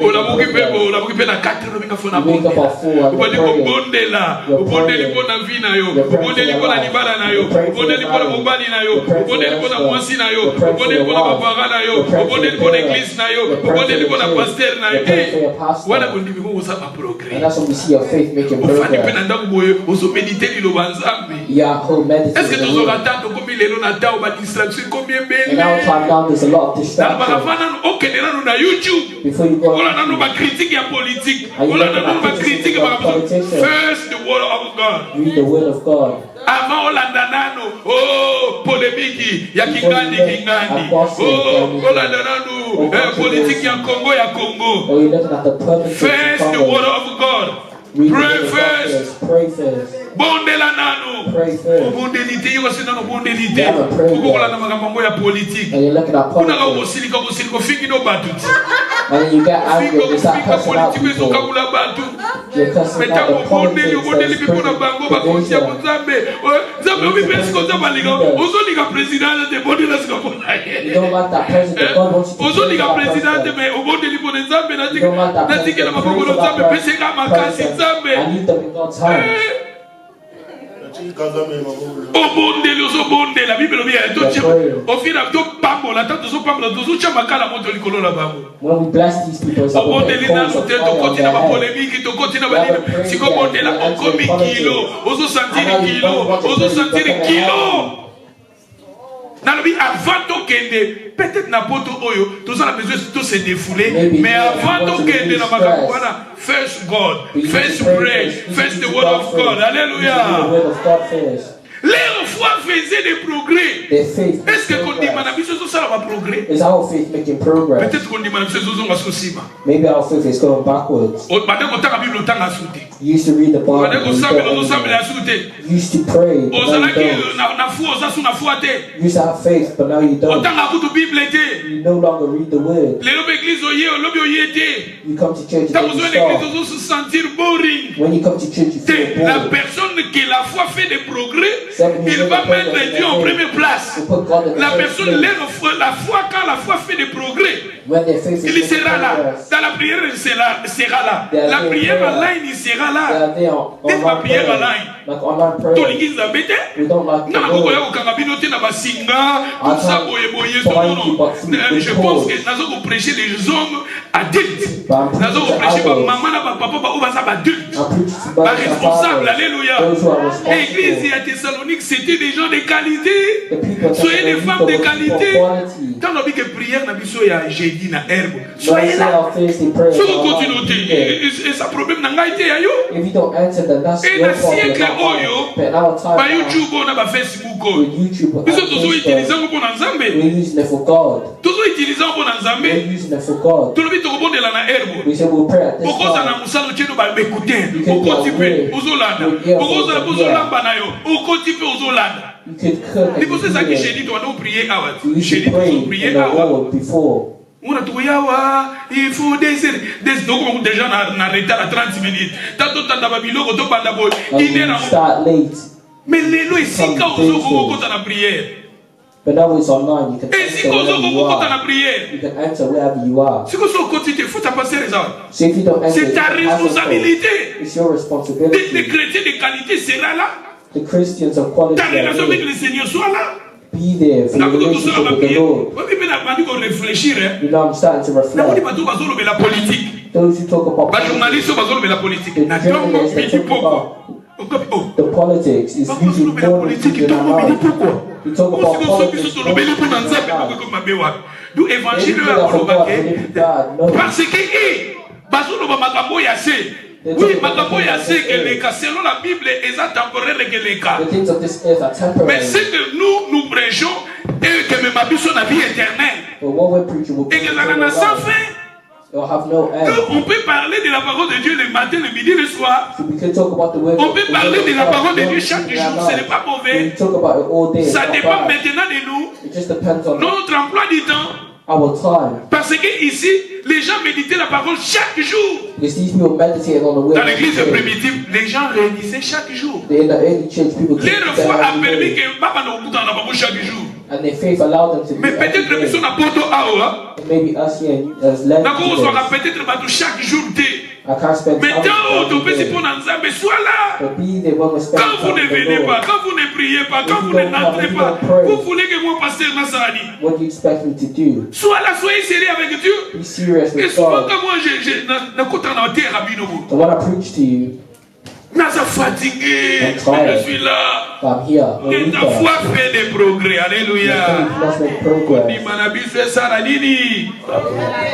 On l'a occupé na 4 heures, on a fait na bonde. On va dire qu'on bonde là, on bonde les bonnes vie na yo, on bonde les bonnes libala na yo, on bonde les bonnes mobali na yo, on bonde les bonnes moisi na yo, on bonde les bonnes papa na yo, on bonde les bonnes église na yo, on bonde les bonnes pasteur na yo. Voilà quand tu vas ça va progrès. And that's when we see your faith making On fait progress. na ndako boye, on se méditer le banza. Yeah, whole Est-ce que meditating. tu auras tant comme les lots na ta ou ba distraction combien And now time down, there's a lot of distraction. YouTube. Before you go, On a nos critiques politiques. Are you On a looking at nos critiques politics? First the word of God. read the word of God. Avant Olandanano, oh polémique, ya Kingandi Kingandi. Oh Olandanano, politique ya Congo ya Congo. Or you're looking at the purpose First of the word God. of God. Read the Pray word of God first. first. Pray first. Bondela nano. Pray first. Bondelité, yo c'est dans bondelité. Yeah, pray Pourquoi on first. a na makambo ya politique? And you're looking at Kuna ka politics. bosilika bosilika fiki no batu. And then you get angry and you start Fika cussing out politique people. ezokabula batu. You're cussing Meta out the bondeli politics bondeli that's bipo na bango bakonzi ya Nzambe. Nzambe obi pesi ko Nzambe linga. Ozolika president de bondela sikapona. You don't like that president. God wants you to change Ozolika that president president. me obondeli bo Nzambe You don't like that natika na president. maboko Pray for Nzambe that pesi ka makasi president. Nzambe. I need them in God's hands. Obondeli ozobondela Bible obi ya toche. Ofina to pambola tanto zo pambola to zo chama kala moto likolo la bango. When we bless these people, it's like we Obondeli put na coals of lute to fire on continue their ba head. polémique to continue ba dire siko bondela okomi kilo ozo sentire kilo ozo sentire kilo. Nalobi avant to kende peut-être na poto oyo tous a besoin de se défouler mais avant to kende na makambo wana first God first pray first the word of God. The Alléluia. word of God first. Leur foi faisait des progrès. Their faith Est-ce que makes qu'on dit progress. madame biso ça va progrès? Is our faith making progress? Peut-être qu'on dit madame biso zo ngasosima. Maybe our faith is going backwards. O madame otaka Bible otanga soute. You used to read the Bible. Madame but you osambela don't ozosambela anymore. soute. You used to pray, but now Ozalaki you don't. na foi oza su na foi te. You used to have faith, but now you don't. Otanga kutu Bible te. You no longer read the word. Lelo ba église oye olobi oye te. You come to church and T'as then you besoin d'église stop. ozo se sentir boring. When you come to church, you feel La bored. personne qui la foi fait des progrès, 7 il years va ago, mettre Dieu en première place. You put God in the La first personne, place. la foi, quand la foi fait des progrès, When their faith is il making sera là. progress, Dans la prière, il sera là. La prière en ligne, il sera they là. are there on N'est pas online prière prayer. en ligne. Like online prayer. Tolingi Nzambete. We don't like the Nana koko ya word. kokanga bino te na basinga, tout ça boye boye non non. Je pense que nazo ko prêcher les hommes adultes. Nazo ko prêcher ba maman na ba papa ba oba za ba adultes. I preach to Ba brothers and responsable, fathers, alléluia. those who are responsible. L'église à Thessalonique, c'était des gens de qualité. The people Soyez des femmes de qualité. quality. Quand on dit que prière na biso ya jeudi na herbe. When I Soyez say là. our Thursday prayers, Si vous our continuez, life is there. et ça problème na ngai te ya yo. If you don't answer, then that's Et your na siècle problem. oyo But in our time ba now, YouTube na ba Facebook with oyo YouTube and biso tozo utiliser Facebook, ngo na Nzambe we're using it for God. tozo utiliser ngo na We're Nzambe using it for God. tolobi tokobondela na herbe We say we'll pray at this okoza na time. musalo tsheno ba écouter You can okoti go pe away. ozolanda Yeah, okoza yeah. ozolamba na yo okoti pe ozolanda You could cook and liboso you ezalaki could jeudi tobanda prier awa you used jeudi to pray tozo in prier the awa Lord before. on a trouvé awa il faut donc déjà na retard à 30 minutes tato tanda ba biloko to banda boy And ine we na start late. mais lelo esika ozoko kota na prière But now it's online. You can enter esika wherever ozoko you kota na are. prière You can enter wherever you are. siko so koti te faut ta passer les heures So if you don't enter, c'est ta it's your responsabilité It's your les responsibility. chrétiens de qualité sera là The Christians of quality ta are relation avec there. le Seigneur soit là Be there for na your koto tosala relationship ba with the prière Lord. oui mais na bandi ko réfléchir You know, I'm starting to na moni reflect. bato bazolobela politique Those who talk about ba journaliste bazolobela politique the na ntongo journalists that midi talk poko about the politics is usually more than politique than ntongo our midi life. poko You talk about biso politics. tolobeli mpo na nzambe more poko mabe wapi du évangile Everything oyo that for God, akolobake believe God, no. parce que bazoloba makambo ya se oui makambo ya se ekeleka selon la bible eza temporaire ekeleka The things of this earth are mais temporary. ce que nous prêchons et que memema biso na vie éternelle But what we're preaching will be ekezala na sans fin. It'll have no end. On peut parler de la parole de Dieu le matin, le midi, le soir. So we can talk about the word. On peut the parler word de la of God parole de Dieu every chaque day jour, and ce night. n'est pas We mauvais. talk about it all day. Ça It's not dépend bad. maintenant de nous, It just depends on notre emploi du temps. our time. Parce que ici, les gens méditaient la parole chaque jour. Because these people meditated on the word. Dans l'église every day. primitive, les gens réunissaient chaque jour. In the early church, people came Leur together foi a every permis day. que Baba ne vous dans la parole chaque jour. And their faith allowed them to do Mais it peut-être que every nous day. sommes à Porto Aoua. And maybe us here as led Nous sommes to peut-être bateau chaque jour. I can't spend Mais time tant with on peut them se every day. prendre ensemble, sois là. But be there when we spend Quand vous time ne with the venez pas, Lord. quand vous ne priez pas, quand If vous you ne don't come, n'entrez if you pas, don't pray, vous voulez que moi, pasteur Nassarani, what do you expect me to do? sois là, soyez sérieux avec Dieu. Be serious Et with souvent, God. quand moi, na terre à Binobo, So when I preach to you, Nasa fatigué, I'm tired. je suis là. I'm here. Et I'm ta here. foi fait des progrès, Your alléluia. faith must make progress. Dimanabi fait ça, la nini.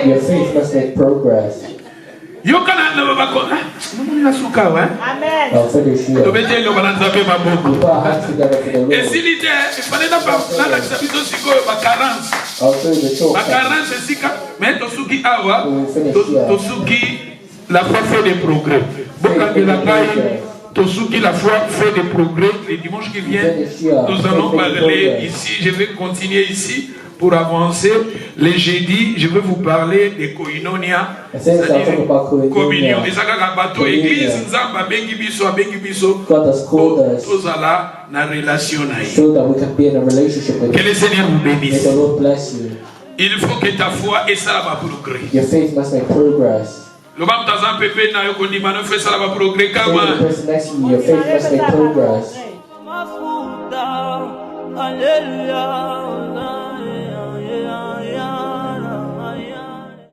Your faith must make progress. Yo kana na bakona, mumuni na suka wa. Amen. I'll finish here. Tobete lo bananzabe We maboko. put our hands together for the Et Lord. s'il était, il fallait na la kisabiso sikoyo ba 40. I'll show you the short. Bakarance sika, mais tosuki awa, We will finish here. tosuki la foi fait des progrès. Bokangela ngai, tosuki la foi fait des progrès. Le dimanche qui vient, nous allons parler ici. Je vais continuer ici pour avancer. Le jeudi, je vais vous parler de koinonia, c'est-à-dire communion. Ezaka bato église nzamba bengi biso bengi biso. God has called us Tozala na relation na ye. so that we can be in a relationship with Que Him. le Seigneur vous May bénisse. the Lord bless you. Il faut que ta foi et ça va progrès. Your faith must make progress. Le bam tazan pepe na yo kondima no fait ça va progrès Say to the kama. person next to you, your faith must make progress. Mafuta, hallelujah.